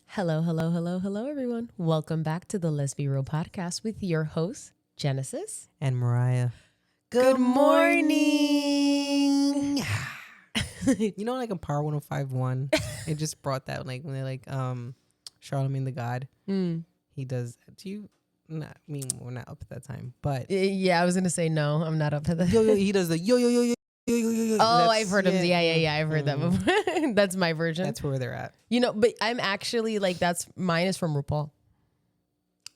Hello, everyone. Welcome back to the Lesbi Real Podcast with your hosts, Genesis and Mariah. Good morning. You know, like in Power 105.1, it just brought that, like, when they're like, Charlemagne the God. He does. Do you? Not, I mean, we're not up at that time, but Yeah, I was gonna say no. I'm not up to that. he does the yo. Oh, I've heard him. Yeah. I've heard that before. That's my version. That's where they're at. You know, but I'm actually like mine is from RuPaul.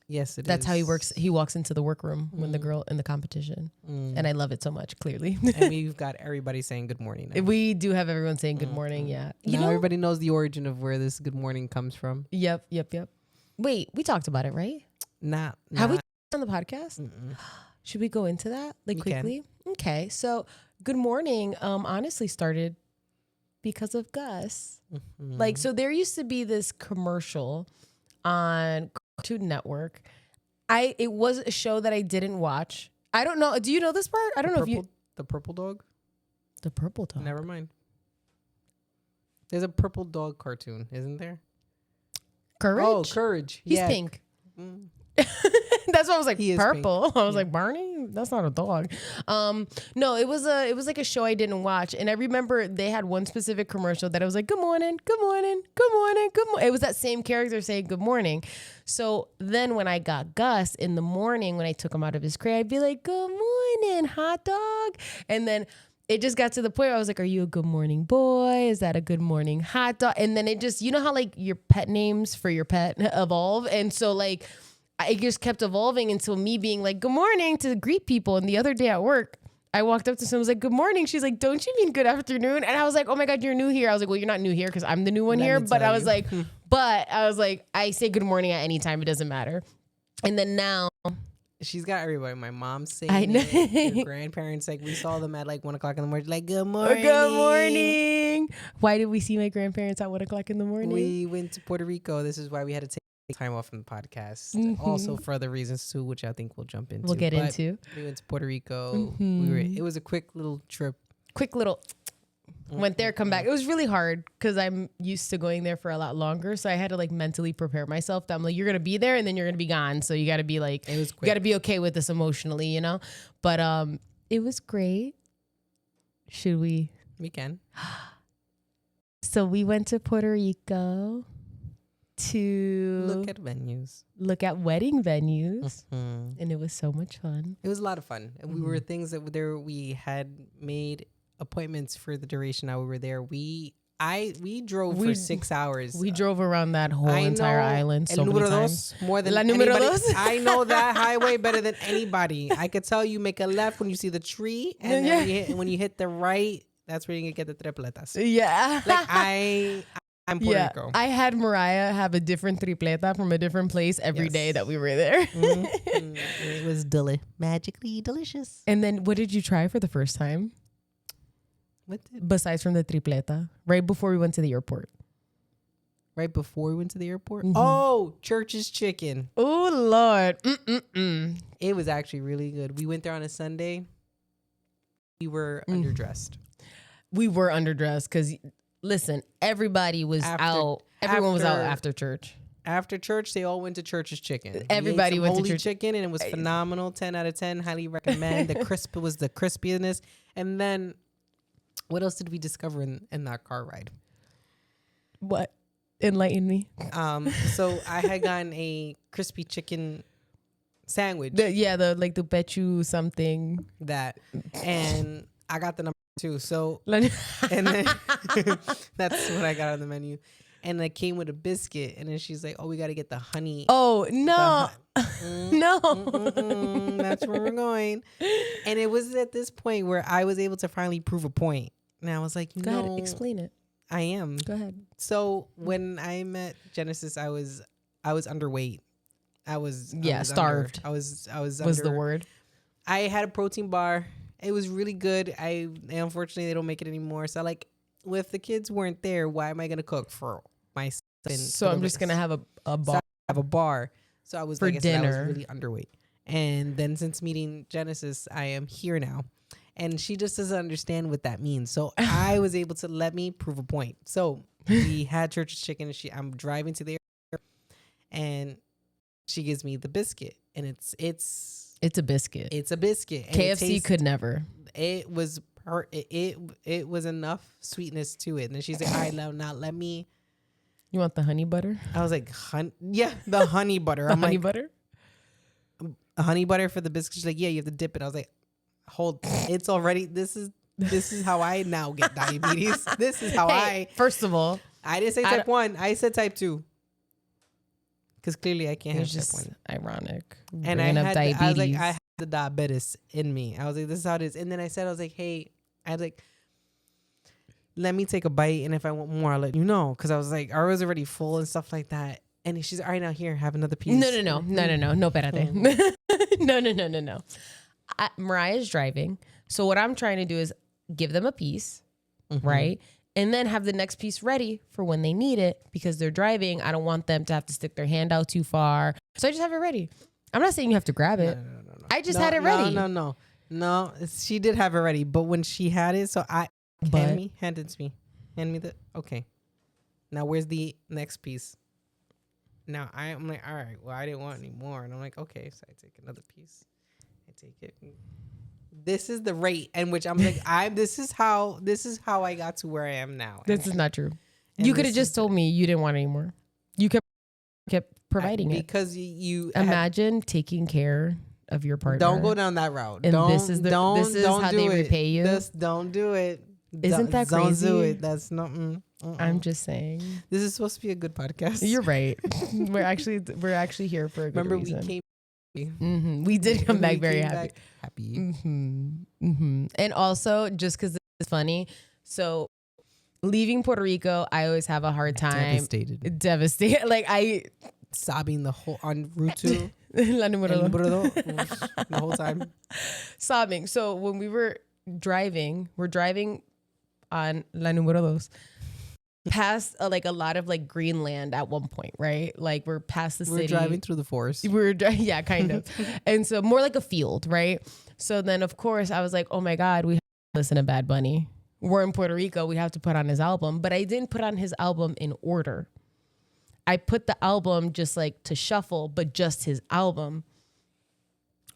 Yes, That's how he works. He walks into the workroom when the girl in the competition, and I love it so much. Clearly, and we've got everybody saying good morning now. We do have everyone saying good morning. Yeah, now everybody knows the origin of where this good morning comes from. Yep. Wait, we talked about it, right? Have we on the podcast? Should we go into that quickly? Okay, so good morning. Honestly, started because of Gus. Like, so there used to be this commercial on Cartoon Network. It was a show that I didn't watch. I don't know. Do you know this part? I don't know if you. The purple dog. The purple dog. Never mind. There's a purple dog cartoon, isn't there? Courage. Oh, Courage. He's pink. That's why I was like purple. I was like, Barney, that's not a dog. No, it was like a show I didn't watch, and I remember they had one specific commercial that I was like, good morning, good morning, good morning, good morning. It was that same character saying good morning. So then when I got Gus in the morning, when I took him out of his crate, I'd be like, good morning, hot dog. And then it just got to the point where I was like, are you a good morning boy? Is that a good morning hot dog? And then it just, you know how like your pet names for your pet evolve? And so like, I just kept evolving until me being like, good morning to greet people. And the other day at work, I walked up to someone, was like, good morning. She's like, don't you mean good afternoon? And I was like, oh my God, you're new here. I was like, well, you're not new here because I'm the new one here. But I was like, I say good morning at any time. It doesn't matter. And then now. She's got everybody. My mom's saying it. Your grandparents, like we saw them at like 1 o'clock in the morning. Like, good morning. Good morning. Why did we see my grandparents at 1 o'clock in the morning? We went to Puerto Rico. This is why we had to take time off from the podcast. Also for other reasons too, which I think we'll jump into. We'll get into. We went to Puerto Rico. It was a quick little trip. Went there, come back. It was really hard because I'm used to going there for a lot longer. So I had to like mentally prepare myself that I'm like, you're going to be there and then you're going to be gone. So you got to be like, you got to be okay with this emotionally, you know? But it was great. Should we? We can. So we went to Puerto Rico to look at wedding venues. And it was so much fun. It was a lot of fun. And we were things that we had made appointments for the duration that we were there. We drove for 6 hours. We drove around that whole entire island so many times. More than anybody. I know that highway better than anybody. I could tell you make a left when you see the tree, and then when you hit the right, that's where you can get the tripletas. Yeah. Like I'm Puerto Rico. I had Mariah have a different tripleta from a different place every day that we were there. It was magically delicious. And then what did you try for the first time? Besides from the tripleta, right before we went to the airport. Right before we went to the airport? Oh, Church's Chicken. Oh, Lord. It was actually really good. We went there on a Sunday. We were underdressed. We were underdressed because, listen, everybody was out. Everyone was out after church. After church, they all went to Church's Chicken. Everybody went to church. Chicken, and it was phenomenal. 10 out of 10. Highly recommend. The crisp was the crispiness. And then what else did we discover in that car ride? What? Enlighten me. So I had gotten a crispy chicken sandwich. The pechu something. That. And I got the number 2. So, and then that's what I got on the menu. And it came with a biscuit. And then she's like, oh, we got to get the honey. Oh, no. No. That's where we're going. And it was at this point where I was able to finally prove a point. And I was like, Go ahead, explain it. I am. Go ahead. So when I met Genesis, I was underweight. I was starved. I was the word. I had a protein bar. It was really good. Unfortunately they don't make it anymore. So like, if the kids weren't there, why am I gonna cook for myself? So I'm just gonna have a bar. So I have a bar. So I was for dinner. I was really underweight. And then since meeting Genesis, I am here now. And she just doesn't understand what that means. So I was able to let me prove a point. So we had church's chicken and I'm driving to the airport and she gives me the biscuit. And it's a biscuit. It's a biscuit. And KFC could never. It was it was enough sweetness to it. And then she's like, all right, now let me. You want the honey butter? I was like, yeah, the honey butter. I'm honey butter? A honey butter for the biscuit. She's like, yeah, you have to dip it. I was like, it's already, this is how I now get diabetes. This is how first of all, I didn't say type 1. I said type 2. Because clearly I can't have just type 1. Ironic. And I was like, I had the diabetes in me. I was like, this is how it is. And then I was like, hey, let me take a bite. And if I want more, I'll let you know. Because I was like, I was already full and stuff like that. And she's all right, now here, have another piece. No, espérate. No. Mariah's driving. So what I'm trying to do is give them a piece, right? And then have the next piece ready for when they need it because they're driving. I don't want them to have to stick their hand out too far. So I just have it ready. I'm not saying you have to grab it. No. I just had it ready. No, she did have it ready. But when she had it, hand it to me. Hand me okay. Now where's the next piece? Now I'm like, all right, well, I didn't want any more. And I'm like, okay, so I take another piece. I take it. This is the rate in which I'm like, this is how I got to where I am now. This is not true. You could have just told me you didn't want any more. You kept providing it. Because you imagine taking care of your partner. Don't go down that route. And this is how they repay you. Don't do it. Isn't that crazy? Don't do it. That's not. I'm just saying. This is supposed to be a good podcast. You're right. we're actually here for a good reason. Remember, we came. We did come back very happy. And also, just because it's funny, so leaving Puerto Rico, I always have a hard time. Devastated. Like sobbing the whole on route 2. La número dos. The whole time. Sobbing. So when we're driving on La número dos. Past a lot of green land at one point, right? Like we're past the city. We're driving through the forest. Yeah, kind of. And so more like a field, right? So then of course I was like, oh my God, we have to listen to Bad Bunny. We're in Puerto Rico. We have to put on his album. But I didn't put on his album in order. I put the album just to shuffle, but just his album.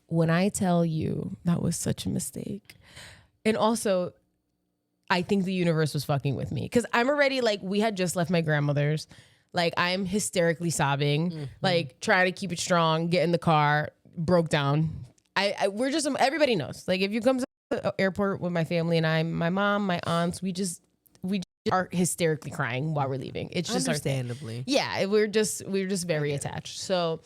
When I tell you that was such a mistake. And also, I think the universe was fucking with me because I'm already we had just left my grandmother's. I'm hysterically sobbing, trying to keep it strong, get in the car, broke down. We're just, everybody knows. If you come to the airport with my family and my mom, my aunts, we just are hysterically crying while we're leaving. It's just understandably. Yeah, we're just very attached. So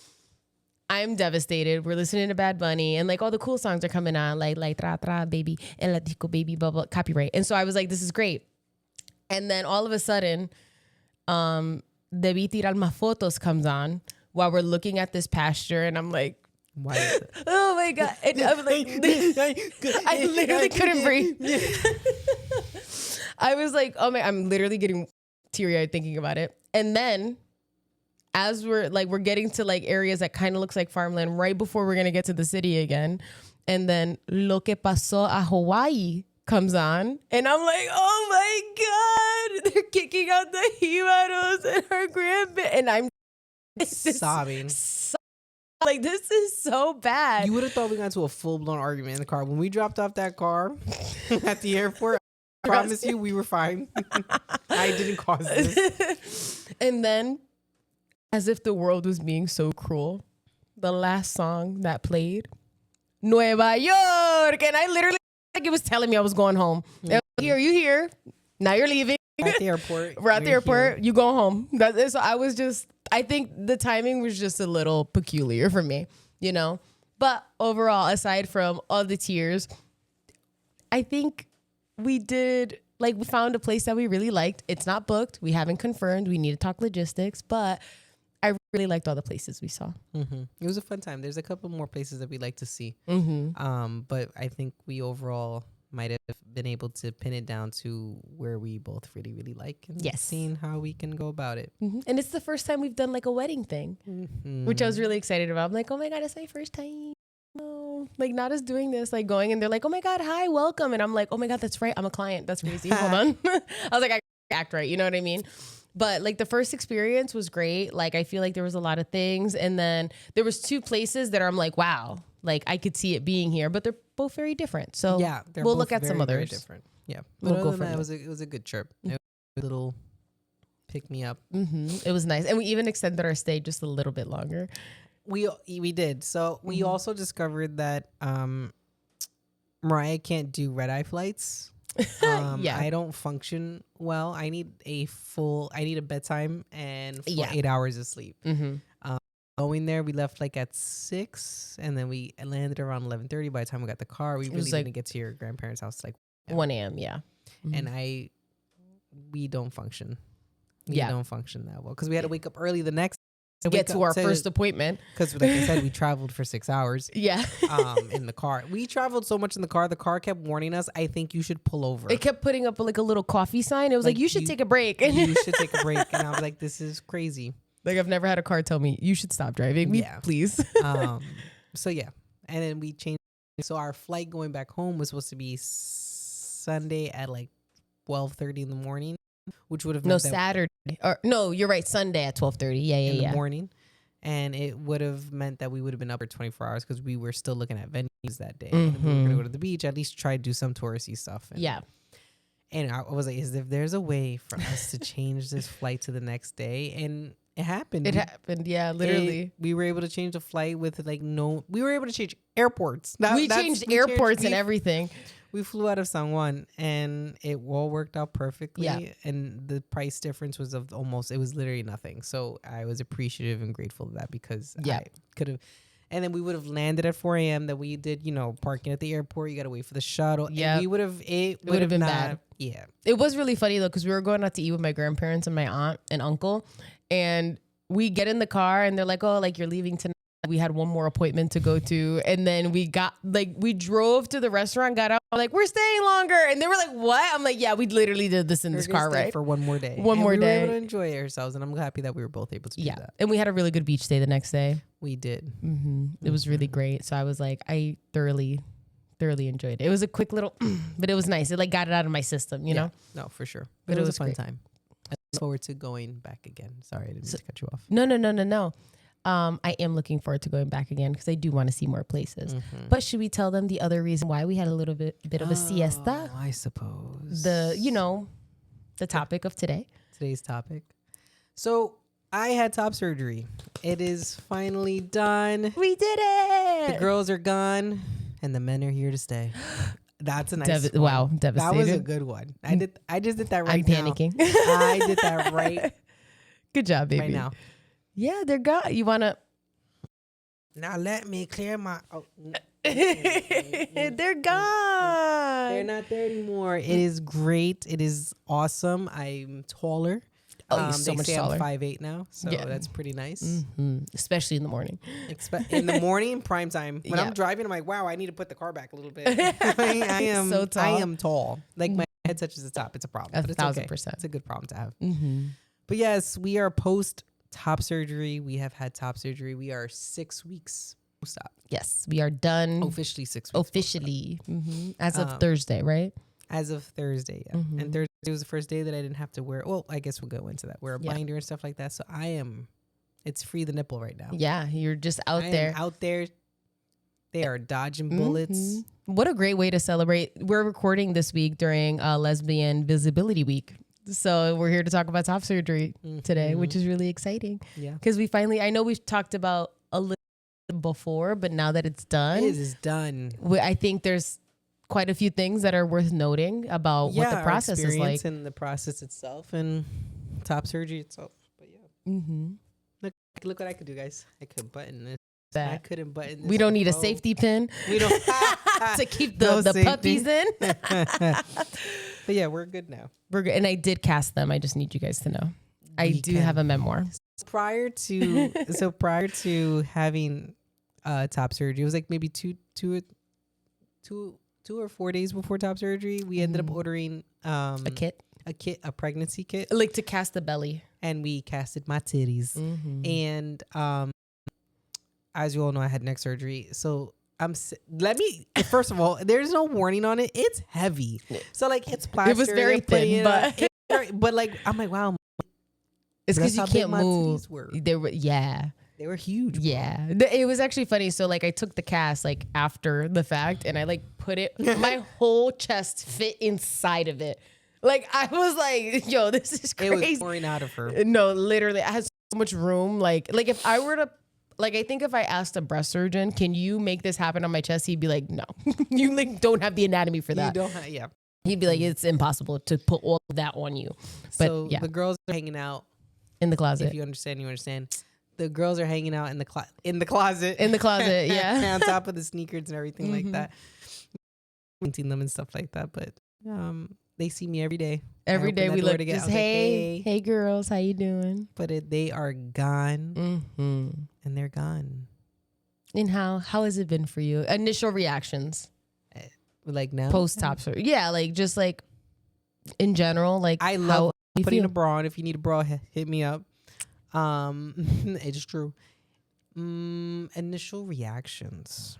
I'm devastated. We're listening to Bad Bunny and all the cool songs are coming on, like Tra Tra Baby and Latico Baby, blah blah, copyright. And so I was like, this is great. And then all of a sudden, Debí Tirar Más Fotos comes on while we're looking at this pasture, and I'm like, why is it? Oh my God. And I was like, I literally couldn't breathe. I was like, oh my, I'm literally getting teary-eyed thinking about it. And then as we're getting to areas that kind of looks like farmland right before we're going to get to the city again. And then Lo Que Pasó a Hawaii comes on. And I'm like, oh my God, they're kicking out the Jibaros and our grandparents. And I'm sobbing. This is so bad. You would have thought we got into a full-blown argument in the car. When we dropped off that car at the airport, I promise you we were fine. I didn't cause this. And then, as if the world was being so cruel, the last song that played, Nueva York. And I literally, it was telling me I was going home. Like, here, you here. Now you're leaving. At the airport. We're at the airport. Here. You go home. So I think the timing was just a little peculiar for me, But overall, aside from all the tears, I think we did, we found a place that we really liked. It's not booked. We haven't confirmed. We need to talk logistics, but I really liked all the places we saw. Mm-hmm. It was a fun time. There's a couple more places that we'd like to see. But I think we overall might have been able to pin it down to where we both really, really like and seeing how we can go about it. And it's the first time we've done a wedding thing, which I was really excited about. I'm like, oh my God, it's my first time. like not us doing this, like going, and they're like, oh my God, hi, welcome. And I'm like, oh my God, that's right. I'm a client. That's crazy. Hold on. I was like, I act right. You know what I mean? But like the first experience was great. Like I feel like there was a lot of things. And then there was 2 places that I'm like, wow, like I could see it being here, but they're both very different. So yeah, we'll look at some others. Very different. Yeah. But We'll other go than from that, there. it was a good trip. It was a little pick me up. It was nice. And we even extended our stay just a little bit longer. We did. So we also discovered that Mariah can't do red eye flights. Yeah. I don't function well. I need a bedtime and 8 hours of sleep. Going there, we left like at 6, and then we landed around 11:30. By the time we got the car, we really didn't get to your grandparents' house like 1 a.m. Yeah. And we don't function. We don't function that well because we had to wake up early the next to get to our first appointment. Because like I said, we traveled for 6 hours. Yeah. In the car. We traveled so much in the car. The car kept warning us, I think you should pull over. It kept putting up like a little coffee sign. It was like you should take a break. You should take a break. And I was like, this is crazy. Like I've never had a car tell me you should stop driving me, please. So yeah. And then we changed. So our flight going back home was supposed to be Sunday at like 12:30 in the morning, which would have meant Saturday. Or no, you're right. Sunday at 12:30. Yeah. In the morning. And it would have meant that we would have been up for 24 hours because we were still looking at venues that day. And we were going to go to the beach, at least try to do some touristy stuff. And I was like, if there's a way for us to change this flight to the next day. And it happened. It happened. Yeah, literally. We were able to change the flight with we were able to change airports. We changed airports and everything. We flew out of San Juan and it all worked out perfectly. Yeah. And the price difference was it was literally nothing. So I was appreciative and grateful of that because I could have, and then we would have landed at 4 a.m. that we did, parking at the airport. You got to wait for the shuttle. Yeah. It would have been bad. Yeah. It was really funny though, because we were going out to eat with my grandparents and my aunt and uncle. And we get in the car and they're like, oh, like you're leaving tonight. We had one more appointment to go to. And then we drove to the restaurant, got out, like, we're staying longer. And they were like, what? I'm like, yeah, we literally did this in this car, right? For one more day. We were able to enjoy ourselves. And I'm happy that we were both able to do that. And we had a really good beach day the next day. We did. It was really great. So I was like, I thoroughly enjoyed it. It was a quick little, but it was nice. It like got it out of my system, you know? No, for sure. But it was a fun time. I look forward to going back again. Sorry, I didn't mean to cut you off. No. I am looking forward to going back again because I do want to see more places. But should we tell them the other reason why we had a little bit of a siesta? I suppose. The topic of today. Today's topic. So I had top surgery. It is finally done. We did it. The girls are gone and the men are here to stay. That's a nice one. Wow, devastated. That was a good one. I just did that right now. I'm panicking. I did that right. Good job, baby. Right now. Yeah, they're gone. You want to... Now let me clear my... Oh. They're gone. They're not there anymore. It is great. It is awesome. I'm taller. Oh, you're so much taller. I'm 5'8" now, so that's pretty nice. Especially in the morning. In the morning, prime time. When I'm driving, I'm like, wow, I need to put the car back a little bit. I am so tall. I am tall. Like my head touches the top. It's a problem. But it's 1,000%. Okay. It's a good problem to have. But yes, we are post top surgery. We have had top surgery. We are 6 weeks post-op. Yes, we are done. Officially 6 weeks. Officially. As of Thursday, right? As of Thursday, yeah. And Thursday was the first day that I didn't have to wear, well, I guess we'll go into that. Wear a binder and stuff like that. So it's free the nipple right now. Yeah, you're just out there. Out there. They are dodging bullets. What a great way to celebrate. We're recording this week during Lesbian Visibility Week. So we're here to talk about top surgery today, which is really exciting. Yeah. Because I know we've talked about a little before, but now that it's done. It is done. I think there's quite a few things that are worth noting about what the process is like. And the process itself and top surgery itself. But yeah. Look what I could do, guys. I could button this. I couldn't button this. We don't need a safety pin. We don't to keep the puppies in. But yeah, we're good now. We're good. And I did cast them. I just need you guys to know. I do have a memoir. Prior to having top surgery, it was like maybe two or 4 days before top surgery, we ended up ordering a pregnancy kit, like to cast the belly, and we casted my titties. And as you all know, I had neck surgery, so Let me. First of all, there's no warning on it. It's heavy, so like it's plaster. It was very thin, but like I'm like, wow. It's because you can't move. They were huge. Bro. Yeah, it was actually funny. So like I took the cast like after the fact, and I like put it. My whole chest fit inside of it. Like I was like, yo, this is crazy. It was pouring out of her. No, literally, I had so much room. Like if I were to. Like, I think if I asked a breast surgeon, can you make this happen on my chest? He'd be like, no, you like don't have the anatomy for that. You don't have, yeah. He'd be like, it's impossible to put all of that on you. But so yeah. The girls are hanging out in the closet. If you understand, you understand. The girls are hanging out in the closet. In the closet, yeah. On top of the sneakers and everything like that. Painting them and stuff like that. But they see me every day. Every day we look just, hey girls, how you doing? But they are gone. And they're gone. And how has it been for you? Initial reactions, like now, post top surgery. Yeah, like just like in general. Like I love putting a bra on. If you need a bra, hit me up. It's true. Initial reactions.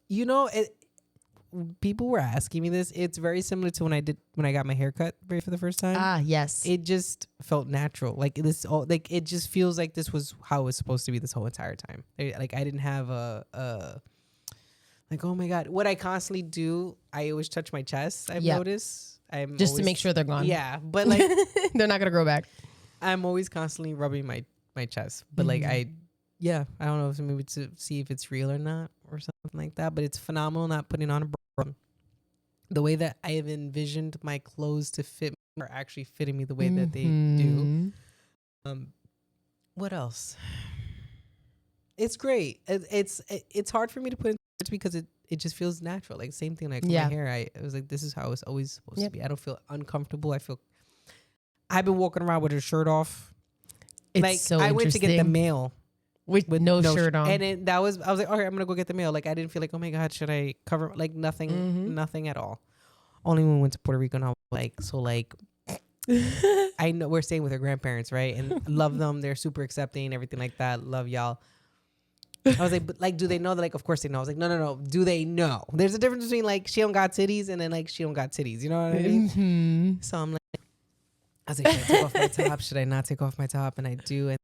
You know, people were asking me this. It's very similar to when I got my hair cut for the first time. Ah, yes. It just felt natural. Like it just feels like this was how it was supposed to be this whole entire time. Like I didn't have like, oh my God. What I constantly do, I always touch my chest. I've noticed. Just to make sure they're gone. Yeah. But like they're not gonna grow back. I'm always constantly rubbing my chest. But like I don't know if maybe to see if it's real or not or something like that. But it's phenomenal not putting on a bra. The way that I have envisioned my clothes to fit me are actually fitting me the way that they do. What else? It's great. It's hard for me to put in words because it just feels natural. Like same thing like my hair. It was like this is how it's always supposed to be. I don't feel uncomfortable. I've been walking around with a shirt off. It's like so I went to get the mail. With no shirt on. And I was like, okay, I'm going to go get the mail. Like, I didn't feel like, oh my God, should I cover? Like, nothing at all. Only when we went to Puerto Rico and I was like, so like, I know we're staying with our grandparents, right? And love them. They're super accepting, everything like that. Love y'all. I was like, but like, do they know that? Like, of course they know. I was like, no. Do they know? There's a difference between like, she don't got titties and then like, she don't got titties. You know what I mean? So I'm like, I was like, should I take off my top? Should I not take off my top? And I do. And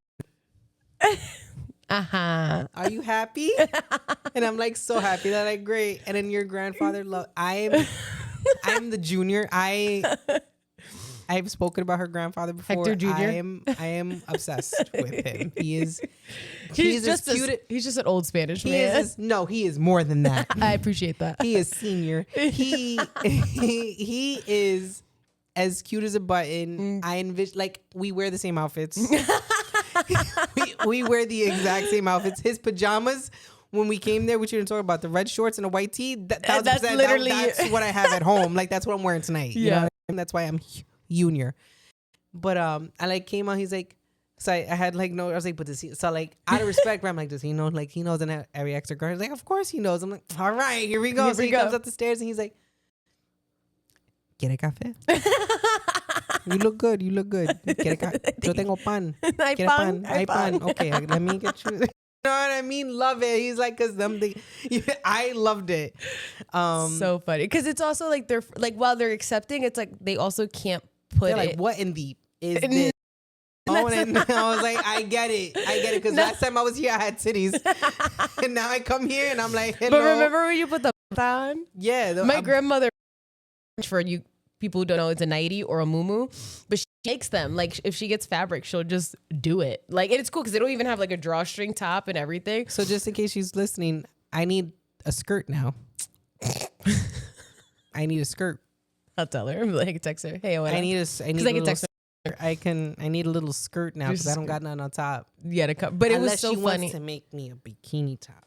are you happy? And I'm like so happy that like great. And then your grandfather I'm the junior. I've spoken about her grandfather before. Hector Jr. I am obsessed with him. He's just he's just an old Spanish man. He is more than that. I appreciate that. He is senior. He is as cute as a button. I envision like we wear the same outfits. we wear the exact same outfits. His pajamas, when we came there, which you didn't talk about, the red shorts and the white tee, that's literally that's what I have at home. Like that's what I'm wearing tonight. You know? And that's why I'm junior. But I like came out. He's like, so I had like no. I was like, but does he? So like out of respect, I'm like, does he know? Like he knows in every extra guard. He's like, of course he knows. I'm like, all right, here we go. So he comes up the stairs and he's like, ¿Quiere café? You look good. Yo tengo pan. Hay pan. Okay, let me get you. You know what I mean? Love it. He's like, cause I loved it. So funny. Cause it's also like they're like, while they're accepting, it's like they also can't put like, what in the is this? And I was like, I get it. Cause last time I was here, I had titties, and now I come here and I'm like, hello. But remember when you put the on? Yeah. My grandmother, for you people who don't know, it's a nightie or a muumuu, but she makes them. Like if she gets fabric, she'll just do it. Like, and it's cool because they don't even have like a drawstring top and everything. So just in case she's listening, I need a skirt now. I need a skirt. I'll tell her. Like text her. Hey, I need a text her. I need a little skirt now because I don't got nothing on top. Yeah, to come. But it was so she funny. Wants to make me a bikini top.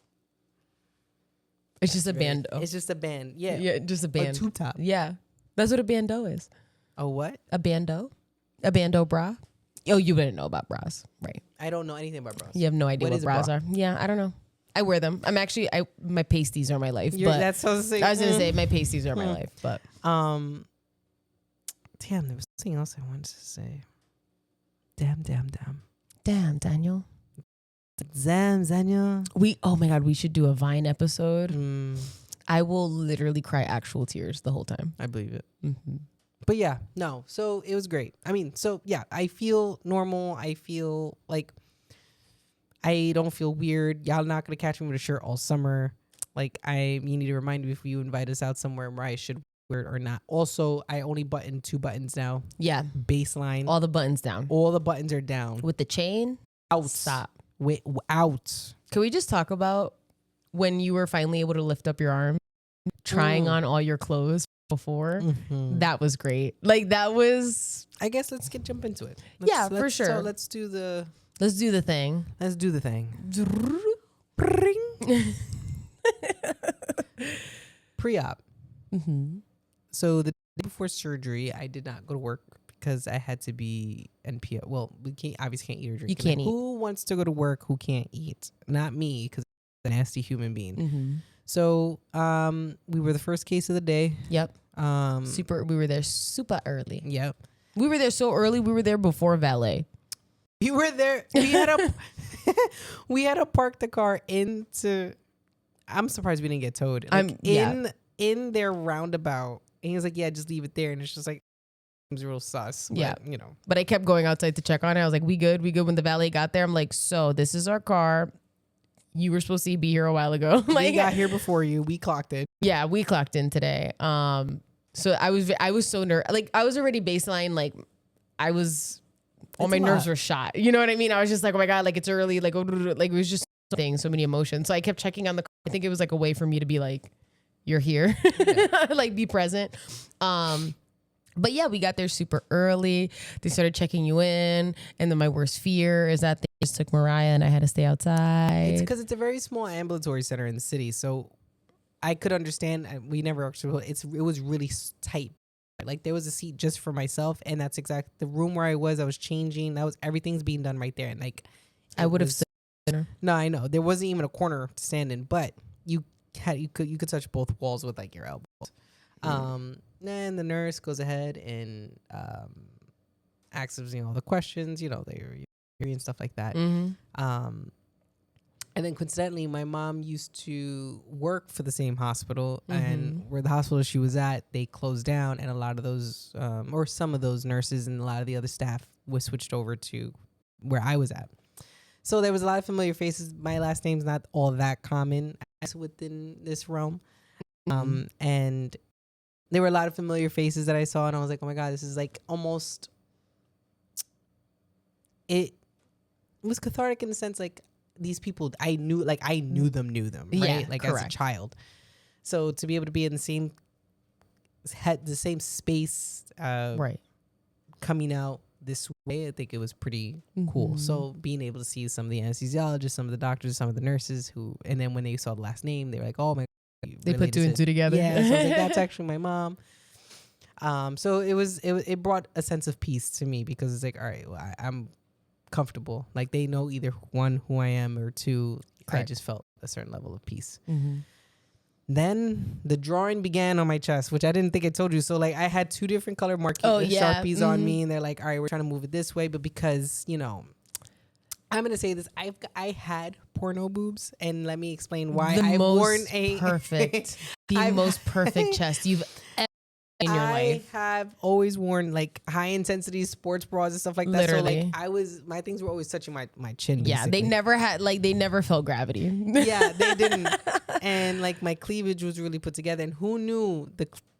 It's just a bando. It's just a band. Yeah. Yeah, just a band. A tube top. Yeah. That's what a bandeau is. A what? A bandeau. A bandeau bra. Oh, you wouldn't know about bras, right? I don't know anything about bras. You have no idea what bras are. Yeah, I don't know. I wear them. I'm actually, my pasties are my life. But that's so sick. I was going to say my pasties are my life, but. Damn, there was something else I wanted to say. Damn. Damn, Daniel. Oh my God, we should do a Vine episode. I will literally cry actual tears the whole time. I believe it. Mm-hmm. But yeah, no. So it was great. I mean, so yeah, I feel normal. I feel like I don't feel weird. Y'all not gonna catch me with a shirt all summer. Like you need to remind me if you invite us out somewhere where I should wear it or not. Also, I only button 2 buttons now. Yeah. Baseline. All the buttons down. All the buttons are down. With the chain? Out. Stop. Wait, out. Can we just talk about when you were finally able to lift up your arm, trying on all your clothes before? Mm-hmm. That was great. Like that was. I guess let's jump into it. For sure. So let's do the thing. Let's do the thing. Pre-op. Mm-hmm. So the day before surgery, I did not go to work because I had to be NPO. Well, we obviously can't eat or drink. You can't eat. Who wants to go to work who can't eat? Not me, because I'm a nasty human being. Mm-hmm. So we were the first case of the day. Yep. We were there super early. Yep. We were there so early. We were there before valet. We were there. We had to park the car into. I'm surprised we didn't get towed. In their roundabout, and he was like, "Yeah, just leave it there." And it's just like, it's real sus. Yeah, but, you know. But I kept going outside to check on it. I was like, "We good? We good?" When the valet got there, I'm like, "So this is our car. You were supposed to be here a while ago. We got here before you. We clocked in. Yeah, we clocked in today. So I was so nervous. Like I was already baseline. Like all my nerves were shot. You know what I mean? I was just like, oh my God, like it's early. Like it was just so many emotions. So I kept checking on the car. I think it was like a way for me to be like, you're here, like be present. But yeah, we got there super early. They started checking you in. And then my worst fear is that they just took Mariah and I had to stay outside. It's because it's a very small ambulatory center in the city. So I could understand. We never actually, it was really tight. Like there was a seat just for myself. And that's exactly the room where I was changing. Everything's being done right there. And like, I would have stood there. No, I know. There wasn't even a corner to stand in, but you could touch both walls with like your elbows. Then the nurse goes ahead and asks us, all the questions, they're and stuff like that. Mm-hmm. And then coincidentally, my mom used to work for the same hospital, and where the hospital she was at, they closed down, and a lot of those, or some of those nurses and a lot of the other staff was switched over to where I was at. So there was a lot of familiar faces. My last name's not all that common within this realm. And there were a lot of familiar faces that I saw, and I was like, oh my God, this is like almost, it was cathartic in the sense like these people I knew them, right? Yeah, like correct. As a child. So to be able to be in the same space, right, coming out this way, I think it was pretty cool. So being able to see some of the anesthesiologists, some of the doctors, some of the nurses and then when they saw the last name, they were like, oh my God, they put 2 and 2 together. Yeah, so I was like, that's actually my mom. So it brought a sense of peace to me because it's like, all right, well, I'm comfortable. Like they know either one, who I am, or two, correct. I just felt a certain level of peace. Then the drawing began on my chest, which I didn't think I told you. So like I had 2 different color Sharpies on me, and they're like, all right, we're trying to move it this way. But because, I'm going to say this, I had porno boobs, and let me explain why. The I've most perfect chest you've ever in your life. I have always worn like high intensity sports bras and stuff like that. Literally. So like my things were always touching my chin. Basically. Yeah, they never felt gravity. Yeah, they didn't. And like my cleavage was really put together. And who knew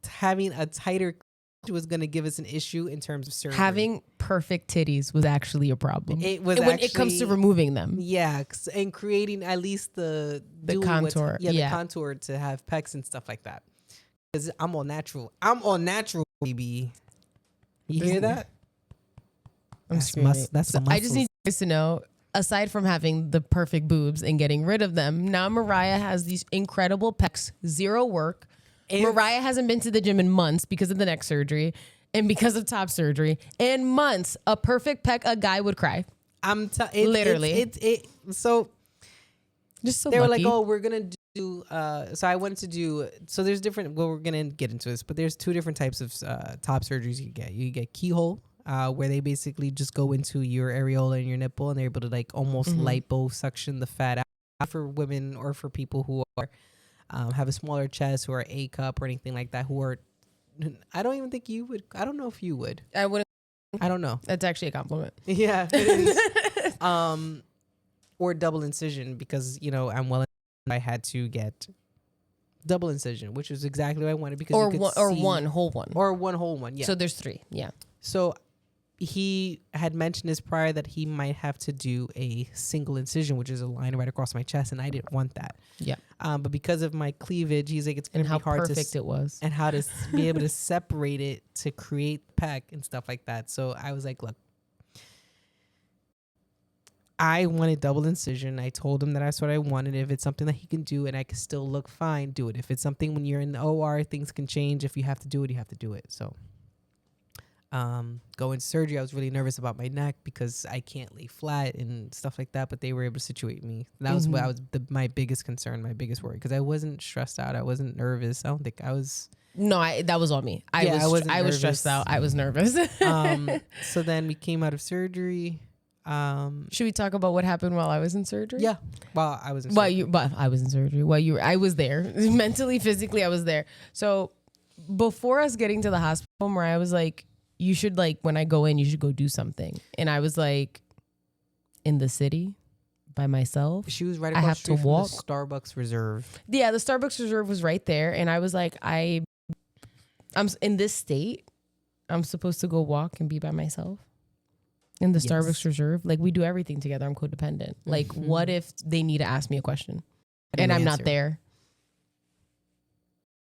having a tighter cleavage was going to give us an issue in terms of surgery. Having perfect titties was actually a problem. It was when it comes to removing them. Yeah, and creating at least the contour. The contour to have pecs and stuff like that. Because I'm all natural. Baby. You hear that? I'm screaming. I just need you guys to know, aside from having the perfect boobs and getting rid of them, now Mariah has these incredible pecs, 0 work. Mariah hasn't been to the gym in months because of the neck surgery and because of top surgery. In months, a perfect pec, a guy would cry. Literally. So just so they lucky. were like, oh, we're going to do, so I went to do, so there's different, well, we're going to get into this, but there's 2 different types of top surgeries you get. You get keyhole where they basically just go into your areola and your nipple, and they're able to like almost liposuction the fat out for women or for people who are have a smaller chest, who are A cup or anything like that, who are, I don't even think you would. I don't know if you would. I wouldn't. I don't know. That's actually a compliment. Yeah, it is. Or double incision, because I'm well. I had to get double incision, which is exactly what I wanted, because one whole one. Yeah. So there's 3. Yeah. So he had mentioned this prior that he might have to do a single incision, which is a line right across my chest, and I didn't want that. Yeah. But because of my cleavage, he's like, it's gonna be hard to perfect it was, and how to be able to separate it to create pec and stuff like that. So I was like, look, I wanted double incision. I told him that that's what I wanted. If it's something that he can do and I can still look fine, do it. If it's something when you're in the OR, things can change. If you have to do it, you have to do it. So going to surgery, I was really nervous about my neck because I can't lay flat and stuff like that, but they were able to situate me. That was what my biggest concern, my biggest worry, because I wasn't stressed out. I wasn't nervous. I don't think I was. No, that was on me. I was stressed out. I was nervous. So then we came out of surgery. Should we talk about what happened while I was in surgery? Yeah. While I was in surgery. I was in surgery. I was there. Mentally, physically, I was there. So before us getting to the hospital, Mariah was like, you should, like, when I go in, you should go do something. And I was like, in the city by myself. She was right across the street from the Starbucks Reserve. Yeah, the Starbucks Reserve was right there. And I was like, I'm in this state. I'm supposed to go walk and be by myself in the Starbucks Reserve. Like, we do everything together. I'm codependent. Like, what if they need to ask me a question and I'm not there?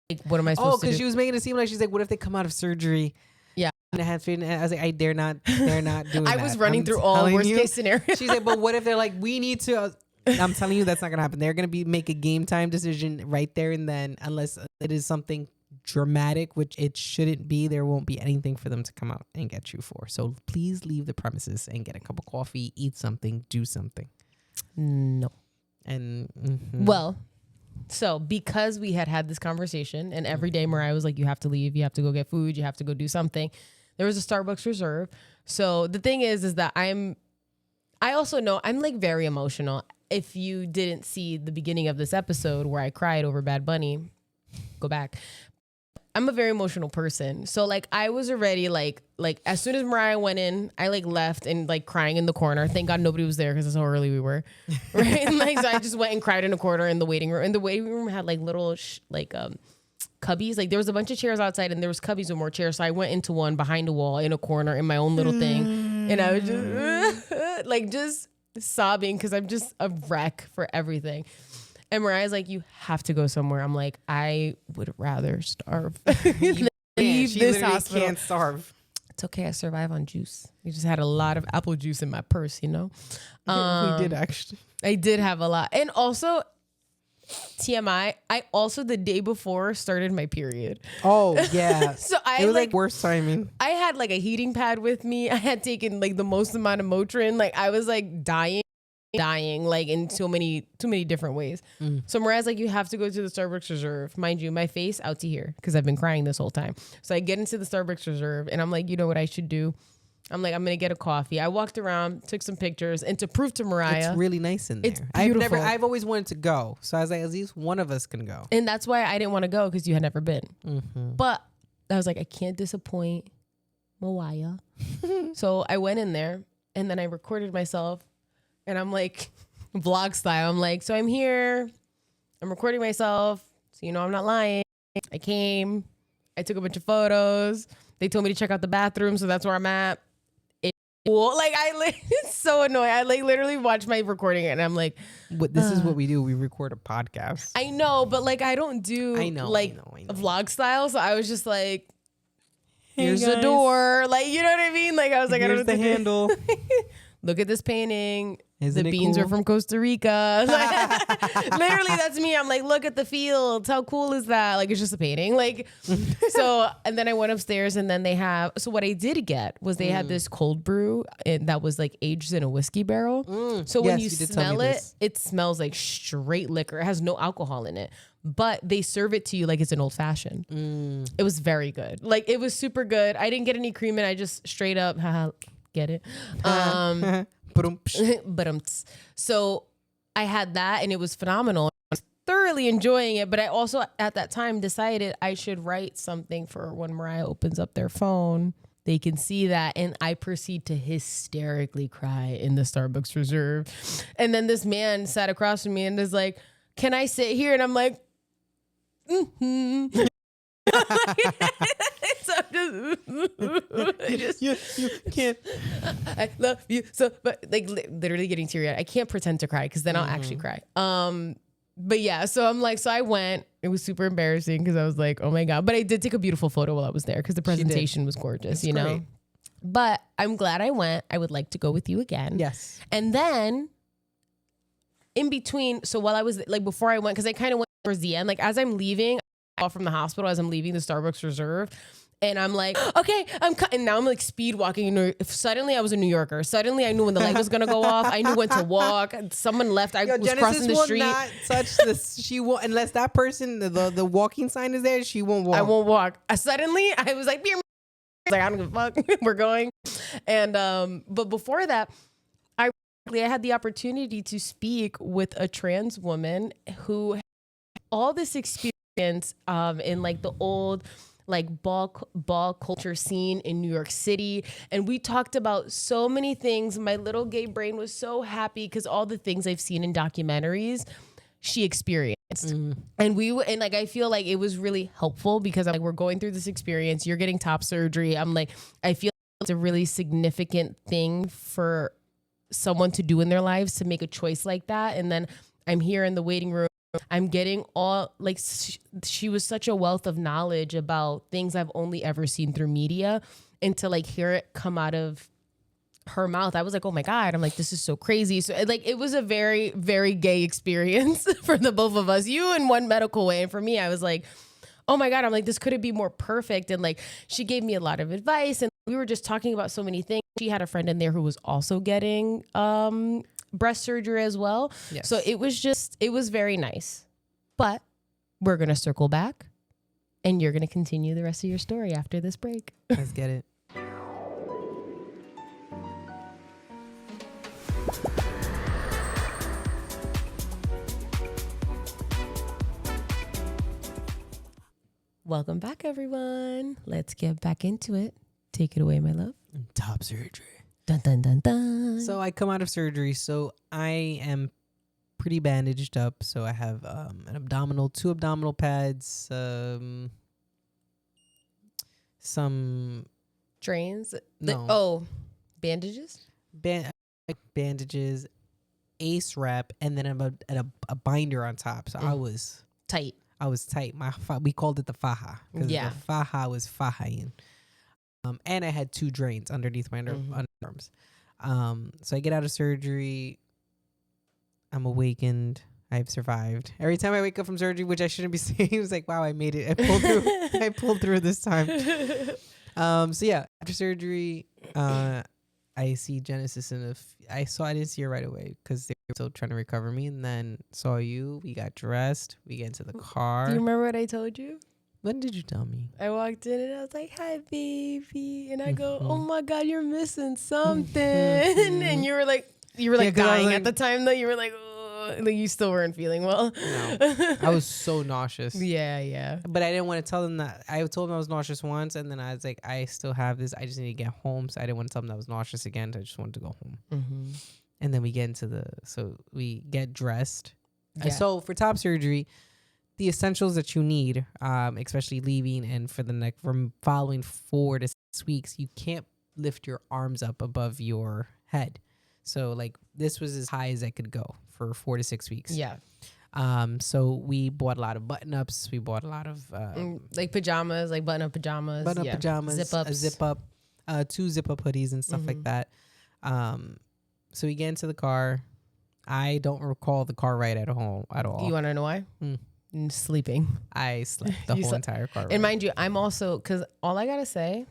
Like, what am I supposed to do? Because she was making it seem like, she's like, what if they come out of surgery? Yeah. And I was like, they're not doing that. I was running through all worst case scenarios. She's like, but what if they're like, we need to, I'm telling you, that's not going to happen. They're going to make a game time decision right there and then, unless it is something dramatic, which it shouldn't be. There won't be anything for them to come out and get you for. So please leave the premises and get a cup of coffee, eat something, do something. No. And well, so because we had this conversation, and every day Mariah was like, you have to leave, you have to go get food, you have to go do something. There was a Starbucks Reserve. So the thing is that I also know I'm like very emotional. If you didn't see the beginning of this episode where I cried over Bad Bunny, go back. I'm a very emotional person. So like I was already like as soon as Mariah went in, I like left and like crying in the corner. Thank God nobody was there because that's how early we were. Right? Like, so I just went and cried in a corner in the waiting room. And the waiting room had like little cubbies. Like there was a bunch of chairs outside and there was cubbies with more chairs. So I went into one behind a wall in a corner in my own little thing. And I was just like just sobbing because I'm just a wreck for everything. And Mariah's like, you have to go somewhere. I'm like, I would rather starve. Leave this hospital. Can't starve. It's okay. I survive on juice. I just had a lot of apple juice in my purse, you know? We did actually. I did have a lot. And also, TMI, I also the day before started my period. Oh, yeah. So it was like worst timing. I had like a heating pad with me. I had taken like the most amount of Motrin. Like I was like dying like in too many different ways. So Mariah's like, you have to go to the Starbucks Reserve. Mind you, my face out to here because I've been crying this whole time. So I get into the Starbucks Reserve and I'm like, you know what I should do? I'm like, I'm going to get a coffee. I walked around, took some pictures, and to prove to Mariah. It's really nice in there. It's beautiful. I've always wanted to go. So I was like, at least one of us can go. And that's why I didn't want to go because you had never been. But I was like, I can't disappoint Mariah. So I went in there and then I recorded myself. And I'm like, vlog style. I'm like, so I'm here. I'm recording myself. So, you know, I'm not lying. I came. I took a bunch of photos. They told me to check out the bathroom. So that's where I'm at. It's so annoying. I like literally watch my recording and I'm like, this is what we do. We record a podcast. I know, but like, I don't do I know. Vlog style. So I was just like, here's the door. Like, you know what I mean? Like, I was like, here's I don't know the handle. Look at this painting. Isn't the it beans cool? are from Costa Rica. Literally, that's me. I'm like, look at the fields. How cool is that? Like, it's just a painting. Like, so, and then I went upstairs and then they have, so what I did get was they had this cold brew that was like aged in a whiskey barrel. So when you smell it, it smells like straight liquor. It has no alcohol in it, but they serve it to you like it's an old fashioned. It was very good. Like, it was super good. I didn't get any cream in. I just straight up, get it. So I had that and it was phenomenal. I was thoroughly enjoying it, but I also at that time decided I should write something for when Mariah opens up their phone. They can see that. And I proceed to hysterically cry in the Starbucks Reserve. And then this man sat across from me and is like, can I sit here? And I'm like, mm-hmm. So you can't. I love you so, but like literally getting teary-eyed. I can't pretend to cry because then I'll actually cry. But yeah, so I'm like, so I went. It was super embarrassing because I was like, oh my God. But I did take a beautiful photo while I was there because the presentation was gorgeous, you know. But I'm glad I went. I would like to go with you again. Yes. And then in between, so while I was like before I went, because I kind of went towards the end, like as I'm leaving off from the hospital, as I'm leaving the Starbucks Reserve. And I'm like, okay, and now I'm like speed walking. Suddenly I was a New Yorker. Suddenly I knew when the light was going to go off. I knew when to walk. Someone left. I was Genesis crossing the street. Not touch this. She won't, unless that person, the walking sign is there, she won't walk. I won't walk. Suddenly I was like, I don't give a fuck. We're going. And, but before that, I had the opportunity to speak with a trans woman who had all this experience in like the old like ball culture scene in New York City. And we talked about so many things. My little gay brain was so happy because all the things I've seen in documentaries, she experienced. And like, I feel like it was really helpful because I'm like, we're going through this experience. You're getting top surgery. I'm like, I feel like it's a really significant thing for someone to do in their lives to make a choice like that. And then I'm here in the waiting room. I'm getting all like she was such a wealth of knowledge about things I've only ever seen through media, and to like hear it come out of her mouth, I was like, oh my God. I'm like, this is so crazy. So like, it was a very, very gay experience for the both of us, you in one medical way. And for me, I was like, oh my God, I'm like, this couldn't be more perfect. And like, she gave me a lot of advice and we were just talking about so many things. She had a friend in there who was also getting, breast surgery as well. Yes. So it was very nice. But we're going to circle back and you're going to continue the rest of your story after this break. Let's get it. Welcome back, everyone. Let's get back into it. Take it away, my love. Top surgery. Dun, dun, dun, dun. So I come out of surgery. So I am pretty bandaged up. So I have two abdominal pads, some drains. Bandages, Bandages, ace wrap, and then a binder on top. So I was tight. We called it the faja. Yeah, the faja was fajaing. And I had 2 drains underneath my underarms. So I get out of surgery. I'm awakened. I've survived. Every time I wake up from surgery, which I shouldn't be saying, it was like, wow, I made it. I pulled through. I pulled through this time. So yeah, after surgery, I see Genesis I didn't see her right away because they were still trying to recover me. And then saw you. We got dressed. We get into the car. Do you remember what I told you? When did you tell me? I walked in and I was like, hi, baby. And I go, oh my God, you're missing something. And you were like dying at the time though. You were like, oh, like you still weren't feeling well. No, I was so nauseous. Yeah. But I didn't want to tell them that. I told them I was nauseous once. And then I was like, I still have this. I just need to get home. So I didn't want to tell them that I was nauseous again. I just wanted to go home. And then we get we get dressed. Yeah. So for top surgery, the essentials that you need, especially leaving and for the following 4 to 6 weeks, you can't lift your arms up above your head. So like this was as high as I could go for 4 to 6 weeks. Yeah. So we bought a lot of button ups. We bought a lot of like pajamas, like button up pajamas, pajamas, zip ups, 2 zip up hoodies and stuff like that. So we get into the car. I don't recall the car ride at home at all. You want to know why? Sleeping. I slept the whole entire car ride. And mind you, I'm also, because all I got to say,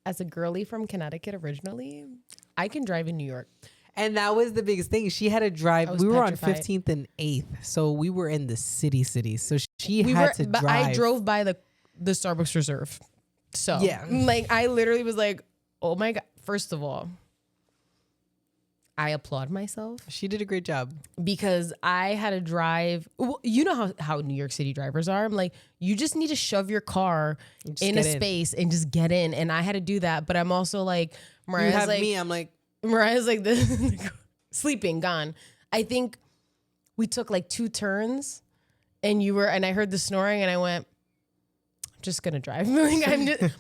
as a girly from Connecticut originally, I can drive in New York. And that was the biggest thing. She had to drive. We were on 15th and 8th. So we were in the city. So she had to drive. I drove by the Starbucks Reserve. So yeah, like I literally was like, oh my God. First of all, I applaud myself. She did a great job. Because I had to drive. You know how New York City drivers are. I'm like, you just need to shove your car in a space and just get in. And I had to do that. But I'm also like, Mariah's you have like, me. I'm like, Mariah's like this, sleeping, gone. I think we took like 2 turns and I heard the snoring and I went, I'm just going to drive.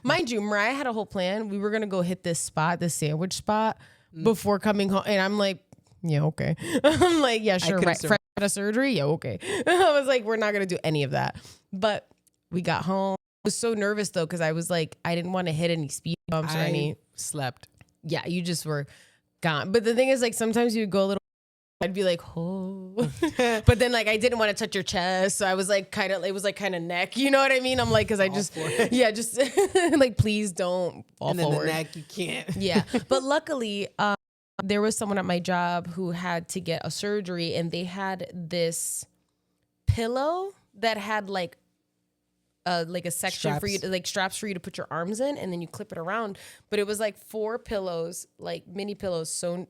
Mind you, Mariah had a whole plan. We were going to go hit this sandwich spot before coming home. And I'm like, yeah, okay. I'm like, yeah, sure. Right. Fresh out of surgery. Yeah, okay. I was like, we're not going to do any of that. But we got home. I was so nervous though, because I was like, I didn't want to hit any speed bumps or any. Slept. Yeah, you just were gone. But the thing is, like, sometimes you would go a little, I'd be like, oh. But then, like, I didn't want to touch your chest. So I was like, it was like kind of neck. You know what I mean? I'm like, because I just, just like, please don't fall forward. And then the neck, you can't. Yeah. But luckily, there was someone at my job who had to get a surgery and they had this pillow that had like a section for you to, like, straps for you to put your arms in, and then you clip it around. But it was like 4 pillows, like mini pillows sewn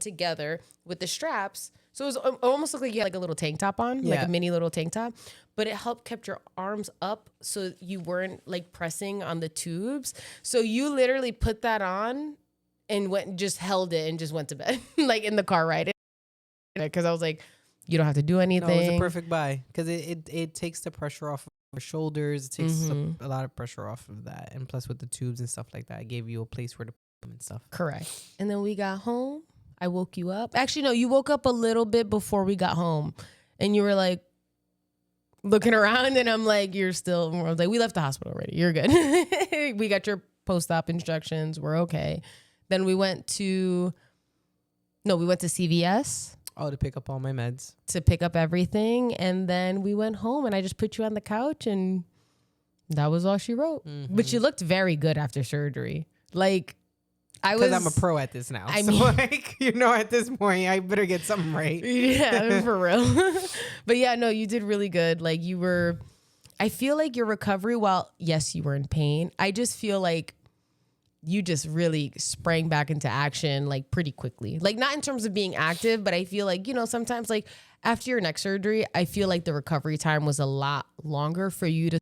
together with the straps. So it almost looked like you had like a little tank top on, like a mini little tank top. But it helped kept your arms up so you weren't like pressing on the tubes. So you literally put that on and just held it and just went to bed, like in the car ride. Because I was like, you don't have to do anything. No, it was a perfect buy because it takes the pressure off your shoulders. It takes a lot of pressure off of that. And plus with the tubes and stuff like that, it gave you a place where to put them and stuff. Correct. And then we got home. I woke you up. Actually, no, you woke up a little bit before we got home. And you were like looking around and I'm like, I was like, we left the hospital already. You're good. We got your post-op instructions. We're okay. Then we went to CVS. Oh, to pick up all my meds. To pick up everything. And then we went home and I just put you on the couch and that was all she wrote. Mm-hmm. But you looked very good after surgery. Like, because I'm a pro at this now. I mean, like, at this point, I better get something right. Yeah, for real. But yeah, no, you did really good. Like I feel like your recovery, while yes, you were in pain, I just feel like you just really sprang back into action like pretty quickly. Like not in terms of being active, but I feel like, sometimes like after your neck surgery, I feel like the recovery time was a lot longer for you to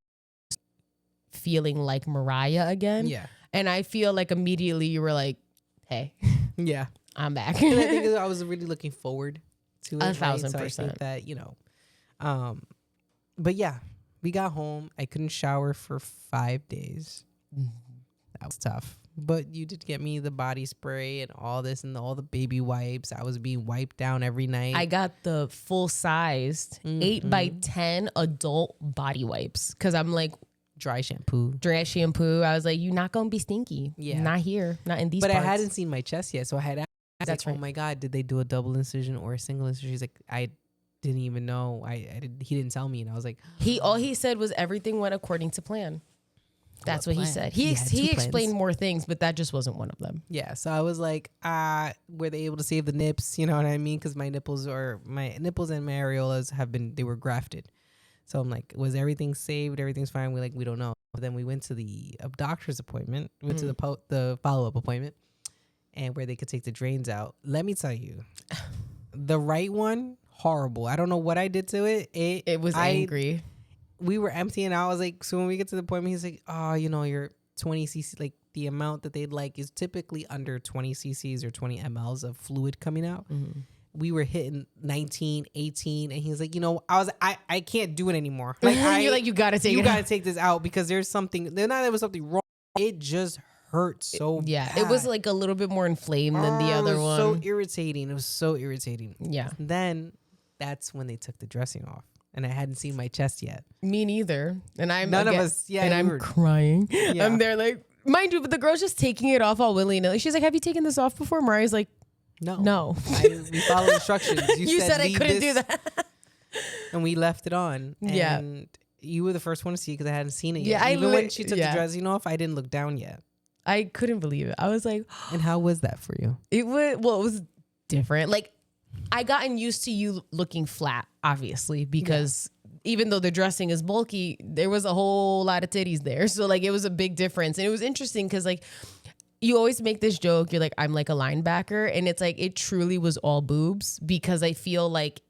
feeling like Mariah again. Yeah. And I feel like immediately you were like, hey, yeah, I'm back. And I think I was really looking forward to it. 1,000%. So I think that, but yeah, we got home. I couldn't shower for 5 days. That was tough. But you did get me the body spray and all this and all the baby wipes. I was being wiped down every night. I got the full-sized 8x10 adult body wipes because I'm like, dry shampoo. I was like, you're not going to be stinky. Yeah. Not here. Not in these parts. But I hadn't seen my chest yet. So I had asked, that's like, right. Oh my God, did they do a double incision or a single incision? She's like, I didn't even know. He didn't tell me. And I was like, all he said was everything went according to plan. That's what he said. He explained more things, but that just wasn't one of them. Yeah. So I was like, were they able to save the nips? You know what I mean? Because my nipples and my areolas they were grafted. So I'm like, was everything saved? Everything's fine. We don't know. But then we went to the doctor's appointment. We went to the follow-up appointment, and where they could take the drains out. Let me tell you, the right one, horrible. I don't know what I did to it. It was angry. We were emptying out. I was like, so when we get to the appointment, he's like, oh, your 20 cc, like the amount that they'd like is typically under 20 cc's or 20 mLs of fluid coming out. Mm-hmm. We were hitting 19, 18. And he's like, I can't do it anymore. Like, you're like, you got to take this out because there's something, there was something wrong. It just hurt so bad. It was like a little bit more inflamed than the other one. So irritating. It was so irritating. Yeah. Then that's when they took the dressing off. And I hadn't seen my chest yet. Me neither. And I'm none of us. Yeah, and I'm crying. Yeah. I'm there like, mind you, but the girl's just taking it off all willy-nilly. She's like, "Have you taken this off before?" Mariah's like, No. We followed instructions. You said I couldn't do that. And we left it on. Yeah. And you were the first one to see because I hadn't seen it Yeah, yet. Even when she took the dressing off, I didn't look down yet. I couldn't believe it. I was like, and how was that for you? It was different. Like, I gotten used to you looking flat, obviously, because even though the dressing is bulky, there was a whole lot of titties there. So like, it was a big difference. And it was interesting because like, you always make this joke. You're like, I'm like a linebacker. And it's like, it truly was all boobs because I feel like,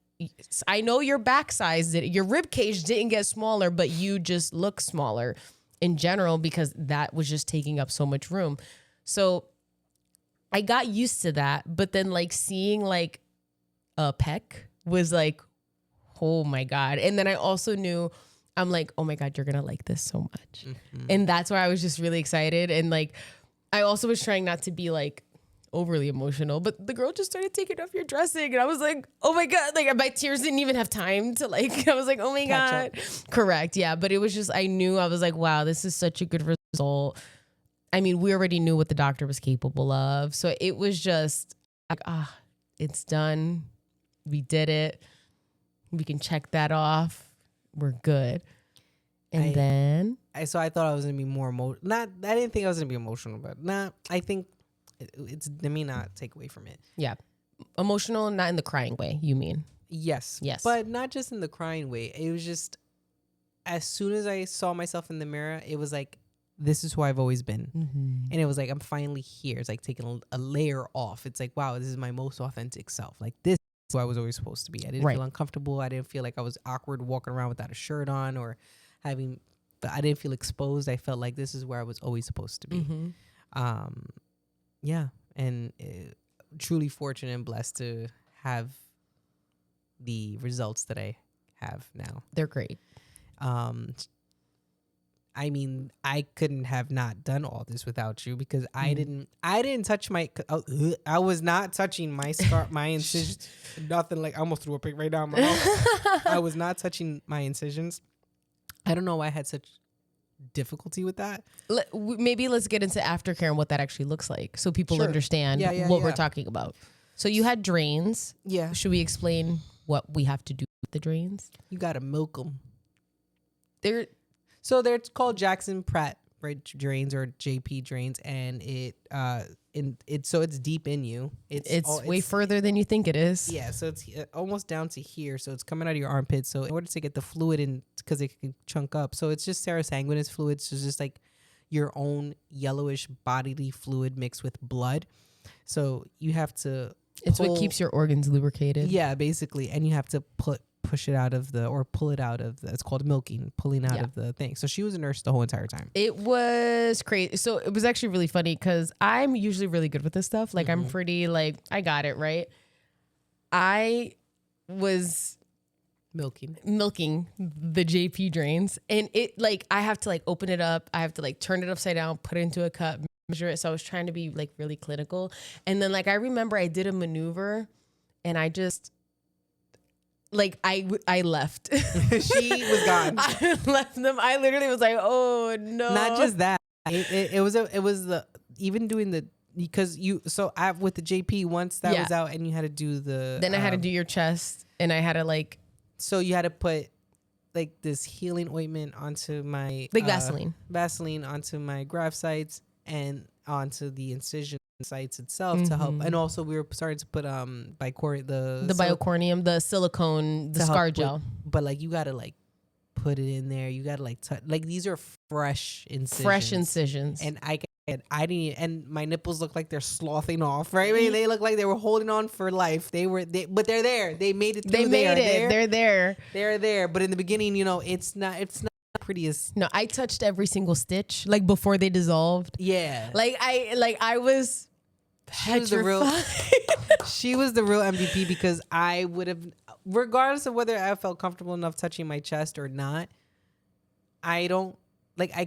I know your back size, your rib cage didn't get smaller, but you just look smaller in general because that was just taking up so much room. So I got used to that. But then like seeing like a pec was like, oh my God. And then I also knew, I'm like, oh my God, you're going to like this so much. Mm-hmm. And that's why I was just really excited. And like, I also was trying not to be like overly emotional, but the girl just started taking off your dressing. And I was like, oh my God, like my tears didn't even have time to like, I was like, oh my God. Correct. Yeah. But it was just, I knew, I was like, wow, this is such a good result. I mean, we already knew what the doctor was capable of. So it was just like, it's done. We did it. We can check that off. We're good. And then I thought I was gonna be more emotional. I didn't think I was gonna be emotional, but I think it's let me not take away from it. Yeah, emotional, not in the crying way. You mean? Yes, but not just in the crying way. It was just as soon as I saw myself in the mirror, it was like, this is who I've always been, and it was like I'm finally here. It's like taking a layer off. It's like, wow, this is my most authentic self. Like this is who I was always supposed to be. I didn't feel uncomfortable. I didn't feel like I was awkward walking around without a shirt on or but I didn't feel exposed. I felt like this is where I was always supposed to be. And truly fortunate and blessed to have the results that I have now. They're great. I mean, I couldn't have not done all this without you because I didn't touch I was not touching my my incisions. Nothing. Like I almost threw a pic right down my mouth. I was not touching my incisions. I don't know why I had such difficulty with that. Maybe let's get into aftercare and what that actually looks like so people understand what we're talking about. So you had drains. Yeah. Should we explain what we have to do with the drains? You got to milk them. They're called Jackson Pratt drains or JP drains, and it's deep in you. It's way further than you think it is. Yeah, so it's almost down to here. So it's coming out of your armpit. So in order to get the fluid in, because it can chunk up. So it's just serosanguinous fluid. So it's just like your own yellowish bodily fluid mixed with blood. So you have to. It's what keeps your organs lubricated. Yeah, basically, and you have to push it out of pull it out of it's called milking, pulling out of the thing. So she was a nurse the whole entire time. It was crazy. So it was actually really funny because I'm usually really good with this stuff. Like I'm pretty like, I got it right. I was milking the JP drains, and it like, I have to like open it up. I have to like turn it upside down, put it into a cup, measure it. So I was trying to be like really clinical. And then like, I remember I did a maneuver and I just, like I left. She was gone. I left them. I literally was like, oh no. Not just that. It was the even doing the because I with the JP once that was out and you had to do the then I had to do your chest and I had to like so you had to put like this healing ointment onto my like Vaseline onto my graft sites and onto the incision sites itself to help, and also we were starting to put biocornium, the silicone, the scar gel. But like you gotta like put it in there. You gotta like touch. Like these are fresh incisions. And I didn't. And my nipples look like they're sloughing off. Right? I mean, they look like they were holding on for life. But they're there. They made it through. They're there. They're there. But in the beginning, it's not prettiest. No, I touched every single stitch like before they dissolved. Yeah. I was petrified. She was the real MVP because I would have, regardless of whether I felt comfortable enough touching my chest or not, I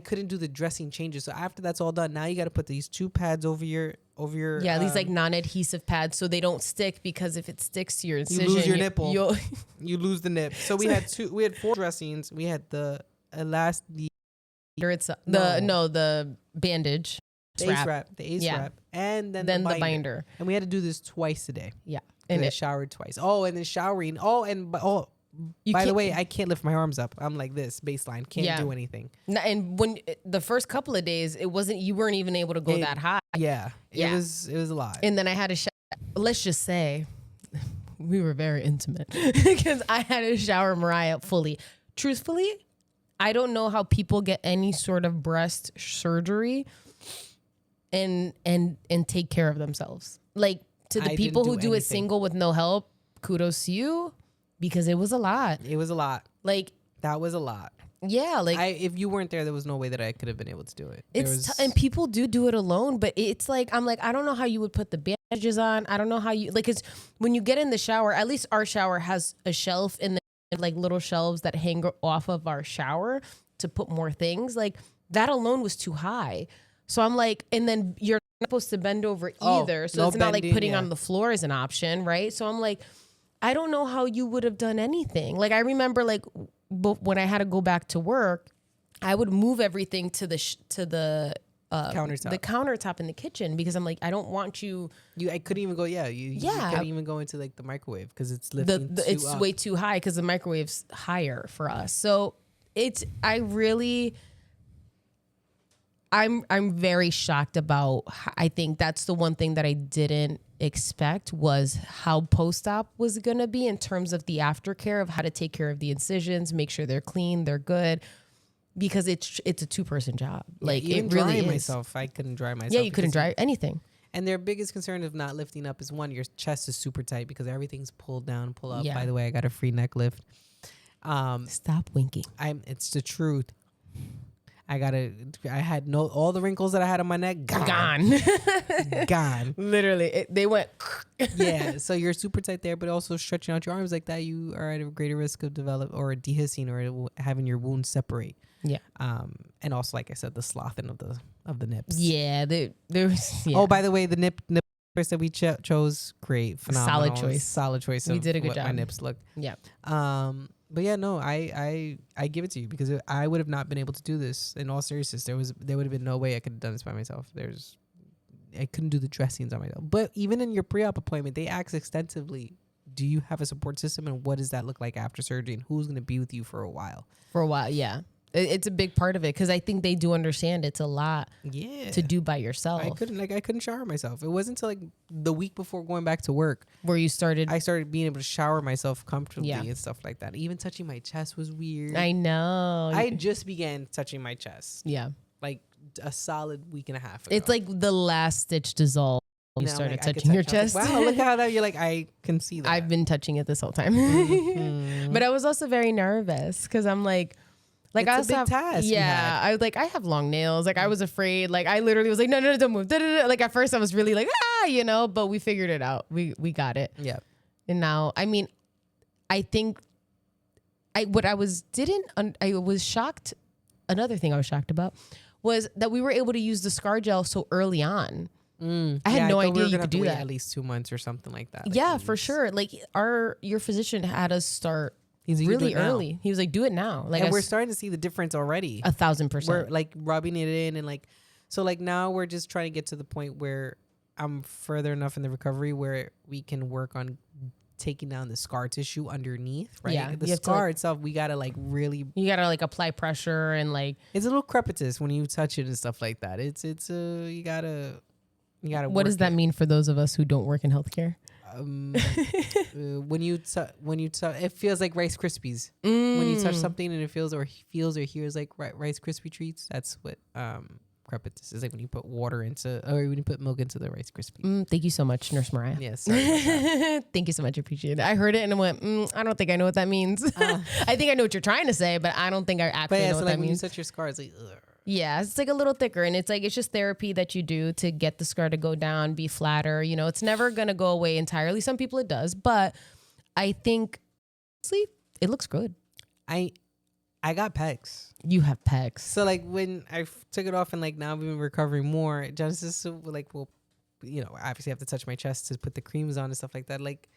couldn't do the dressing changes. So after that's all done, now you got to put these two pads over your these like non-adhesive pads so they don't stick, because if it sticks to your incision, you lose your nipple. You lose the nip. So we had 4 dressings. We had the bandage. the ace wrap, and then the binder. And we had to do this twice a day. Yeah. And I showered twice. Oh, and then showering. By the way, I can't lift my arms up. I'm like this, baseline. Can't do anything. And when the first couple of days, you weren't even able to go that high. Yeah. It was a lot. And then I had to let's just say we were very intimate because I had to shower Mariah fully. Truthfully, I don't know how people get any sort of breast surgery and take care of themselves. Like, to the people who do it single with no help, kudos to you, because it was a lot. It was a lot. Like, that was a lot. Yeah, like if you weren't there was no way that I could have been able to do it. And people do it alone, but it's like I'm like I don't know how you would put the bandages on. I don't know how you like, cuz when you get in the shower, at least our shower has a shelf in the like little shelves that hang off of our shower to put more things. Like that alone was too high. So I'm like, and then you're not supposed to bend over either. So it's not like putting on the floor is an option, right? So I'm like, I don't know how you would have done anything. Like I remember like when I had to go back to work, I would move everything to the countertop in the kitchen because I'm like, I don't want you. I couldn't even go. You couldn't even go into like the microwave because it's lifting it's way too high because the microwave's higher for us. So I'm very shocked about. I think that's the one thing that I didn't expect was how post-op was gonna be in terms of the aftercare of how to take care of the incisions, make sure they're clean, they're good, because it's a 2-person job. Like it really is. Myself, I couldn't dry myself. Yeah, you couldn't dry anything. And their biggest concern of not lifting up is one, your chest is super tight because everything's pulled down, pull up. Yeah. By the way, I got a free neck lift. Stop winking. It's the truth. I had all the wrinkles that I had on my neck gone. Literally, they went. Yeah, so you're super tight there, but also stretching out your arms like that, you are at a greater risk of dehiscing or having your wounds separate. Yeah. And also, like I said, the sloughing of the nips. Yeah, there's. Yeah. Oh, by the way, the nip that we chose, great, phenomenal, solid choice. We did a good job. My nips look. Yeah. But yeah, no, I give it to you because I would have not been able to do this. In all seriousness, there would have been no way I could have done this by myself. I couldn't do the dressings on myself. But even in your pre-op appointment, they ask extensively, do you have a support system and what does that look like after surgery and who's going to be with you for a while? For a while, yeah. It's a big part of it because I think they do understand it's a lot to do by yourself. I couldn't shower myself. It wasn't until like the week before going back to work where I started being able to shower myself comfortably and stuff like that. Even touching my chest was weird. I know. I just began touching my chest. Yeah. Like a solid week and a half ago. It's like the last stitch dissolved. You started touching your chest. Like, wow, look how that you're like, I can see that. I've been touching it this whole time. Mm-hmm. But I was also very nervous because I'm like it's I also a big task. Yeah, I have long nails. Like I was afraid. Like I literally was like, no, don't move. Da-da-da. Like at first I was really like, but we figured it out. We got it. Yeah. And now, I mean, I think I was shocked. Another thing I was shocked about was that we were able to use the scar gel so early on. I had no idea you could do that. At least 2 months or something like that. Yeah, for sure. Like your physician had us start. He's really early. He was like, do it now. Like, and we're starting to see the difference already. 1,000%. We're like rubbing it in and like, so like now we're just trying to get to the point where I'm further enough in the recovery where we can work on taking down the scar tissue underneath, right? Yeah. The scar itself, we gotta like really. You gotta like apply pressure and like. It's a little crepitous when you touch it and stuff like that. You gotta. What does that mean for those of us who don't work in healthcare? When you it feels like Rice Krispies. When you touch something and it feels or hears like Rice Krispie treats, that's what crepitous is like when you put water into or when you put milk into the Rice Krispie. Thank you so much, Nurse Mariah. Yes. Thank you so much. I appreciate it. I heard it and I went, I don't think I know what that means. I think I know what you're trying to say, but I don't think I actually know what that means. When you touch your scar, it's like, ugh. Yeah, it's like a little thicker and it's just therapy that you do to get the scar to go down, be flatter. You know, it's never going to go away entirely. Some people it does, but I think honestly, it looks good. I got pecs. You have pecs. So like when I took it off and like now I've been recovering more, Genesis like, well, obviously I have to touch my chest to put the creams on and stuff like that. Like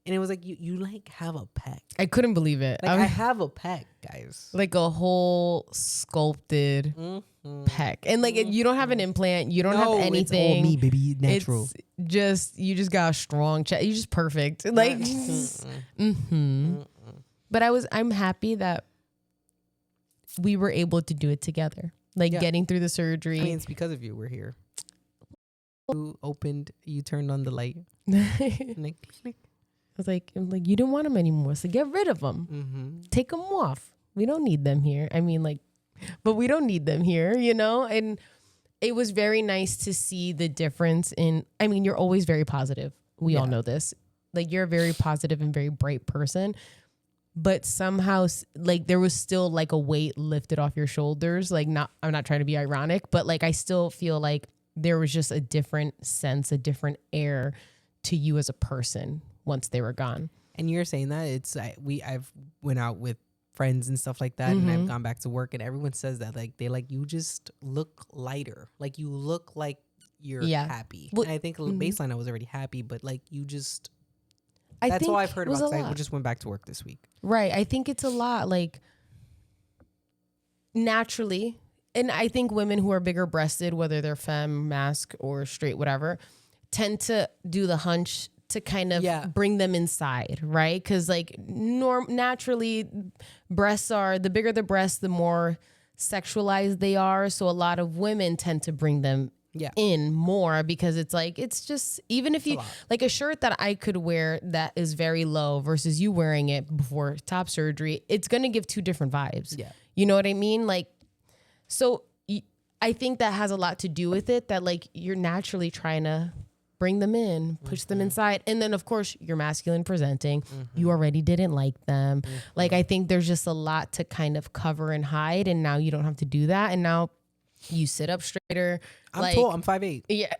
And it was like, you like have a pec. I couldn't believe it. Like I have a pec, guys. Like a whole sculpted pec. And like you don't have an implant. You don't have anything. It's all me, baby. Natural. It's just, you just got a strong chest. You're just perfect. Like, But I'm happy that we were able to do it together. Like getting through the surgery. I mean, it's because of you we're here. You turned on the light. I was like, you didn't want them anymore, so get rid of them. Take them off. We don't need them here. I mean, like, but we don't need them here, you know? And it was very nice to see the difference in, I mean, you're always very positive. We all know this. Like, you're a very positive and very bright person. But somehow, like, there was still like a weight lifted off your shoulders. Like, I'm not trying to be ironic, but like, I still feel like there was just a different sense, a different air to you as a person once they were gone. And you're saying that I've went out with friends and stuff like that, and I've gone back to work, and everyone says that, like, they like, you just look lighter, like you look like you're happy. Well, and I think baseline I was already happy, but like you just, that's all I've heard about. I just went back to work this week. Right. I think it's a lot, like, naturally. And I think women who are bigger breasted, whether they're femme, masc, or straight, whatever, tend to do the hunch to kind of bring them inside, right? Because like naturally, the bigger the breasts, the more sexualized they are. So a lot of women tend to bring them in more, because it's like, it's just, even if you like a shirt that I could wear that is very low versus you wearing it before top surgery, it's going to give two different vibes. Yeah. You know what I mean? Like, so I think that has a lot to do with it, that like you're naturally trying to bring them in, push them inside. And then of course you're masculine presenting. You already didn't like them. Like, I think there's just a lot to kind of cover and hide. And now you don't have to do that. And now you sit up straighter. I'm tall. I'm 5'8". Yeah.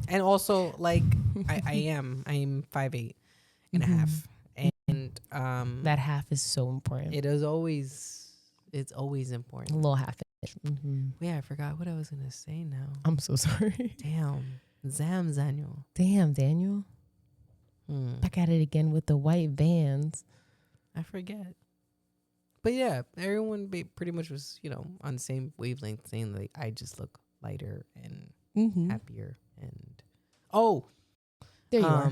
And also, like, I'm 5'8" and a half. And that half is so important. It's always important. A little half inch. Yeah, I forgot what I was gonna say now. I'm so sorry. Damn, Daniel. Damn, Daniel. Back at it again with the white Vans. I forget. But yeah, everyone pretty much was, on the same wavelength, saying like, I just look lighter and happier. And there you are.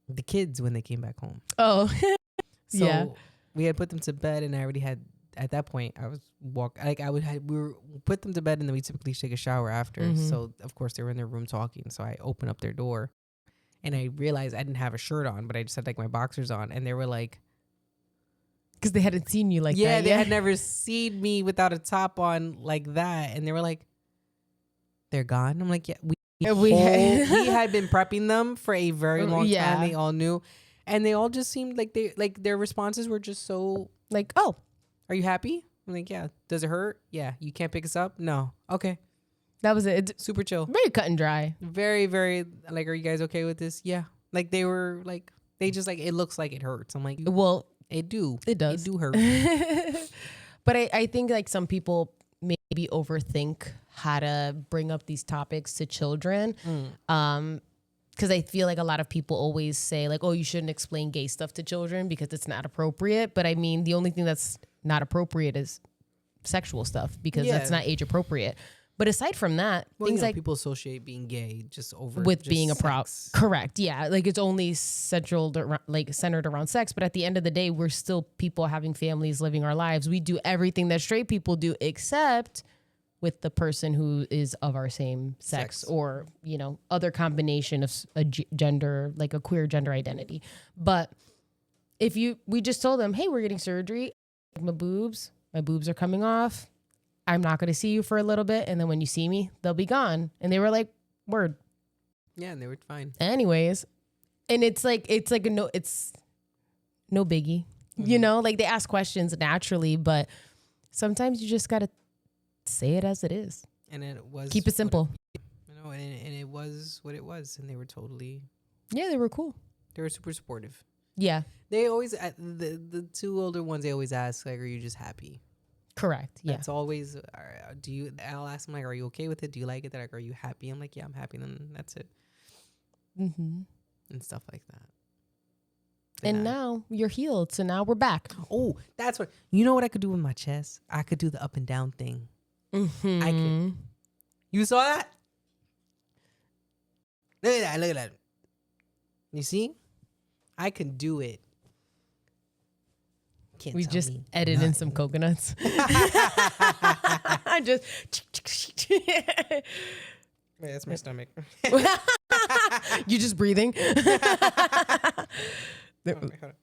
The kids, when they came back home. Oh, so we had put them to bed, and I already had, at that point, I was we put them to bed, and then we typically take a shower after. So of course they were in their room talking. So I opened up their door, and I realized I didn't have a shirt on, but I just had like my boxers on, and they were like, because they hadn't seen you like that. Yeah, they had never seen me without a top on like that, and they were like, they're gone. I'm like, yeah, we had been prepping them for a very long time. They all knew. And they all just seemed like their responses were just so like, oh, are you happy? I'm like, yeah. Does it hurt? Yeah. You can't pick us up? No. Okay. That was it. It's super chill. Very cut and dry. Very, very, like, are you guys okay with this? Yeah. Like, they were like, they just like, it looks like it hurts. I'm like, well, it does. It do hurt. But I think like some people maybe overthink how to bring up these topics to children. Because I feel like a lot of people always say like, oh, you shouldn't explain gay stuff to children because it's not appropriate. But I mean, the only thing that's not appropriate is sexual stuff, because that's not age appropriate. But aside from that, things like people associate being gay just over with just being a prop. Correct. Yeah. Like it's only centered around sex. But at the end of the day, we're still people having families, living our lives. We do everything that straight people do, except with the person who is of our same sex. Or, other combination of a gender, like a queer gender identity. But we just told them, hey, we're getting surgery. My boobs are coming off. I'm not going to see you for a little bit. And then when you see me, they'll be gone. And they were like, word. Yeah. And they were fine. Anyways. And it's no biggie, like they ask questions naturally, but sometimes you just got to say it as it is. And it was, keep it simple. And it was what it was. And they were totally. Yeah. They were cool. They were super supportive. Yeah. They always, the two older ones, they always ask, like, are you just happy? Correct. Yeah. That's always, I'll ask them, like, are you okay with it? Do you like it? They're like, are you happy? I'm like, yeah, I'm happy. Then that's it. and stuff like that. And now you're healed. So now we're back. Oh, that's what. You know what I could do with my chest? I could do the up and down thing. Mm-hmm. I could. You saw that? Look at that. Look at that. You see? I can do it. Can't we tell just me edited in nothing. some coconuts. I just. Wait, that's my stomach. You just breathing. Hold on.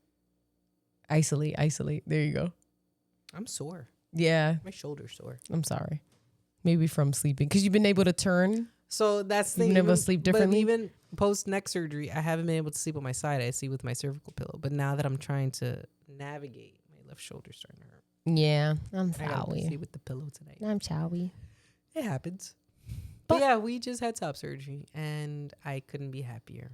Isolate. There you go. I'm sore. Yeah. My shoulder's sore. I'm sorry. Maybe from sleeping. Because you've been able to turn. So that's the You've been able to sleep differently? But even post neck surgery, I haven't been able to sleep on my side. I sleep with my cervical pillow. But now that I'm trying to navigate, my left shoulder's starting to hurt. Yeah. I'm I gotta sorry. sleep with the pillow tonight. I'm sorry. It happens. But yeah, we just had top surgery, and I couldn't be happier.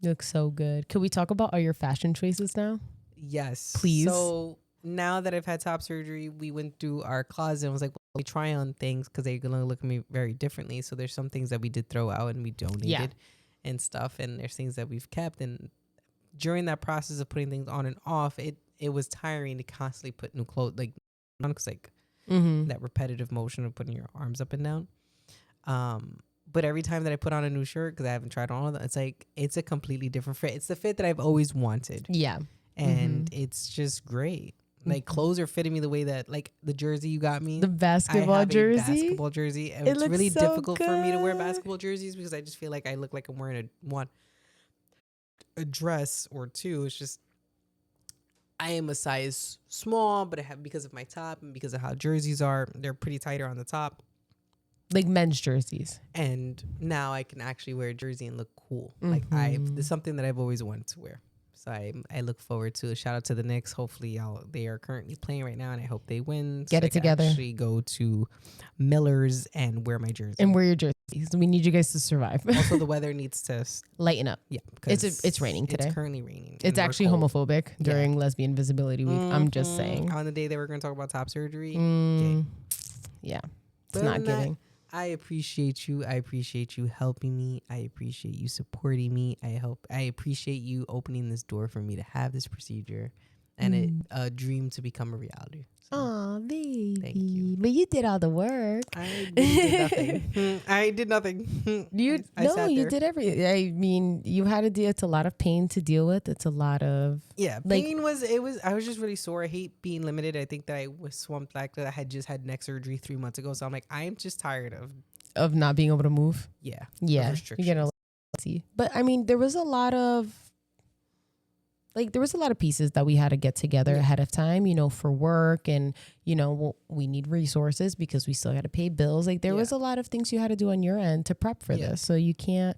You look so good. Could we talk about all your fashion choices now? Yes. Please. So now that I've had top surgery, we went through our closet and was like, well, we try on things because they're going to look at me very differently. So there's some things that we did throw out and we donated and stuff. And there's things that we've kept. And during that process of putting things on and off, it was tiring to constantly put new clothes, like that repetitive motion of putting your arms up and down. But every time that I put on a new shirt, because I haven't tried on all of them, it's like, it's a completely different fit. It's the fit that I've always wanted. Yeah. And it's just great. Like clothes are fitting me the way that, like the jersey you got me, the basketball jersey. Basketball jersey, and It it's looks really so difficult for me to wear good. basketball jerseys because I just feel like I look like I'm wearing a dress or two. It's just I am a size small, but I have, because of my top and because of how jerseys are, they're pretty tighter on the top. Like men's jerseys. And now I can actually wear a jersey and look cool. Like it's something that I've always wanted to wear. So I look forward to a shout out to the Knicks. Hopefully they are currently playing right now and I hope they win. Get it together. Actually go to Miller's and wear my jersey. And wear your jerseys. We need you guys to survive. Also the weather needs to lighten up. Yeah. It's raining today. It's currently raining. It's actually homophobic during Lesbian Visibility Week. I'm just saying. On the day that we're going to talk about top surgery. Yeah. It's not giving. I appreciate you. I appreciate you helping me. I appreciate you supporting me. I appreciate you opening this door for me to have this procedure and a dream to become a reality. So, aw, baby. thank you. But you did all the work. I did nothing. I did nothing. You there. did everything. I mean, you had to deal. It's a lot of pain to deal with. It's a lot of pain was. I was just really sore. I hate being limited. I think that I was swamped like that. I had just had neck surgery 3 months ago, so I'm like, I'm just tired of not being able to move. Yeah. You get a see. But I mean, there was a lot of pieces that we had to get together ahead of time, for work, and we need resources because we still got to pay bills. Like there was a lot of things you had to do on your end to prep for this. So you can't,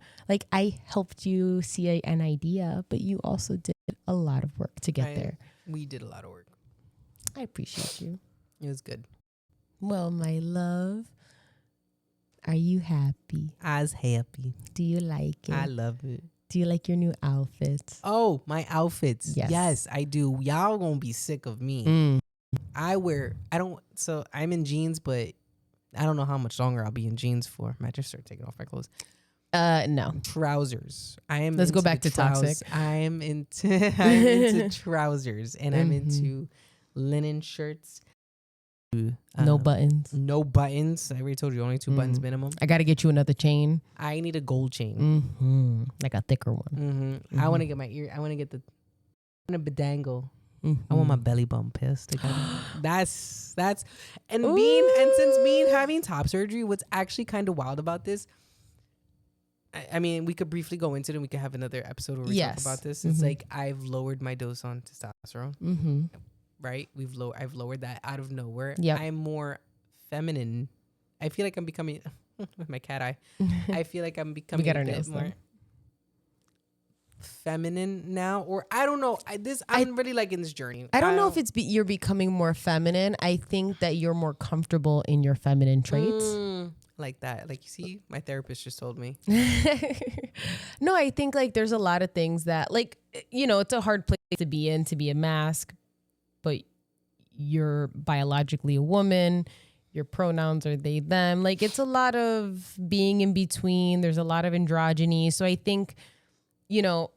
I helped you see an idea, but you also did a lot of work to get there. We did a lot of work. I appreciate you. It was good. Well, my love, are you happy? I was happy. Do you like it? I love it. Do you like your new outfits? Oh, my outfits. Yes, I do. Y'all gonna be sick of me. So I'm in jeans, but I don't know how much longer I'll be in jeans for. I might just start taking off my clothes. No. Trousers. Let's go back to toxic. I'm into trousers and I'm into linen shirts. No buttons. No buttons. I already told you only 2 buttons minimum. I got to get you another chain. I need a gold chain. Like a thicker one. I want to get my ear. I want to get a bedangle. I want my belly bump pissed. That's and since having top surgery, what's actually kind of wild about this. I mean, we could briefly go into it and we could have another episode where we talk about this. It's like I've lowered my dose on testosterone. Right? I've lowered that out of nowhere. Yep. I'm more feminine. I feel like I'm becoming with my cat eye. I feel like I'm becoming a bit more feminine now, or I don't know. I'm really liking this journey. I don't know if you're becoming more feminine. I think that you're more comfortable in your feminine traits. Like that. Like, you see, my therapist just told me. No, I think there's a lot of things that it's a hard place to be in, to be a mask, but you're biologically a woman. Your pronouns are they, them. It's a lot of being in between. There's a lot of androgyny. So I think, you know,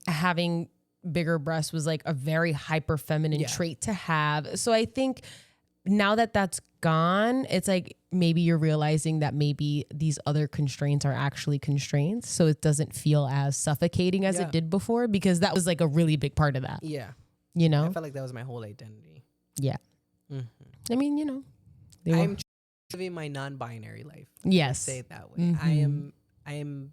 having bigger breasts was like a very hyper feminine trait to have. So I think now that that's gone, it's like maybe you're realizing that maybe these other constraints are actually constraints. So it doesn't feel as suffocating as it did before, because that was like a really big part of that. Yeah. You know? I felt like that was my whole identity. Yeah. Mm-hmm. I mean, you know. I'm living my non-binary life. Yes. Let's say it that way. Mm-hmm. I am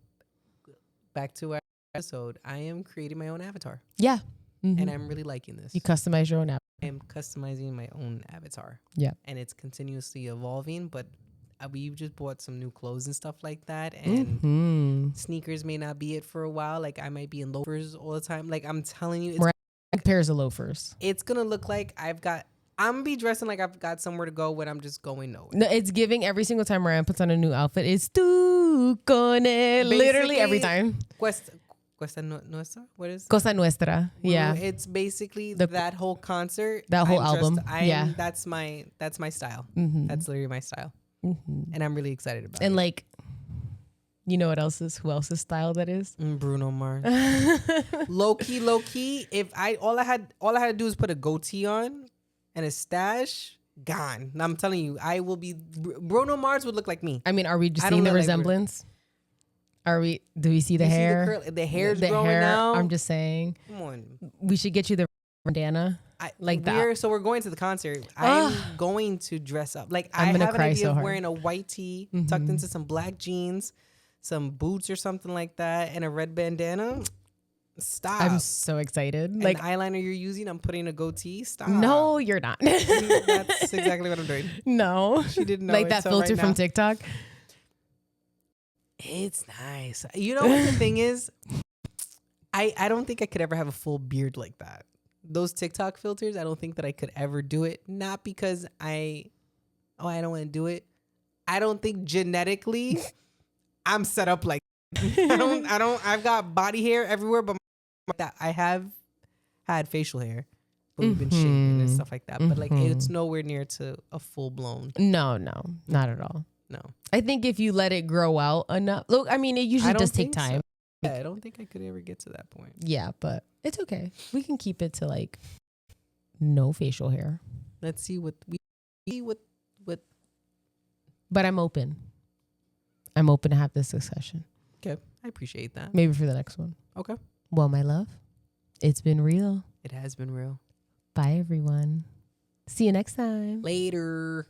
back to our episode. I am creating my own avatar. Yeah. Mm-hmm. And I'm really liking this. You customize your own avatar. I am customizing my own avatar. Yeah. And it's continuously evolving, but we just bought some new clothes and stuff like that. And sneakers may not be it for a while. Like I might be in loafers all the time. Like I'm telling you, it's pairs of loafers. It's going to look like I'm going to be dressing like I've got somewhere to go when I'm just going nowhere. No, it's giving every single time Mariah puts on a new outfit. It's tú con él. Literally every time. Cuesta Nuestra? What is it? Cosa Nuestra. Yeah. It's basically that whole concert. That whole album. That's my style. Mm-hmm. That's literally my style. Mm-hmm. And I'm really excited about it. And like, you know what else is? Who else's style that is? Bruno Mars. low key. If all I had to do is put a goatee on and a stash, gone. And I'm telling you, I will be. Bruno Mars would look like me. I mean, are we just seeing the resemblance? Do we see the hair? The hair's growing now. I'm just saying. Come on. We should get you the bandana. So we're going to the concert. I'm going to dress up. Like I have an idea of wearing a white tee tucked into some black jeans, some boots or something like that, and a red bandana. Stop. I'm so excited. And like the eyeliner you're using, I'm putting a goatee. Stop. No, you're not. That's exactly what I'm doing. No. She didn't know. Like that filter from TikTok. It's nice. You know what the thing is? I don't think I could ever have a full beard like that. Those TikTok filters, I don't think that I could ever do it. Not because I don't want to do it. I don't think genetically I'm set up like I've got body hair everywhere, but that I have had facial hair, but we've been shaving and stuff like that. But like it's nowhere near to a full blown. No, not at all. No. I think if you let it grow out enough. Look, I mean, it usually does take time. So. Yeah, I don't think I could ever get to that point. Yeah, but it's okay. We can keep it to like no facial hair. Let's see what. But I'm open. I'm open to have this discussion. Okay, I appreciate that. Maybe for the next one. Okay. Well, my love, it's been real. It has been real. Bye, everyone. See you next time. Later.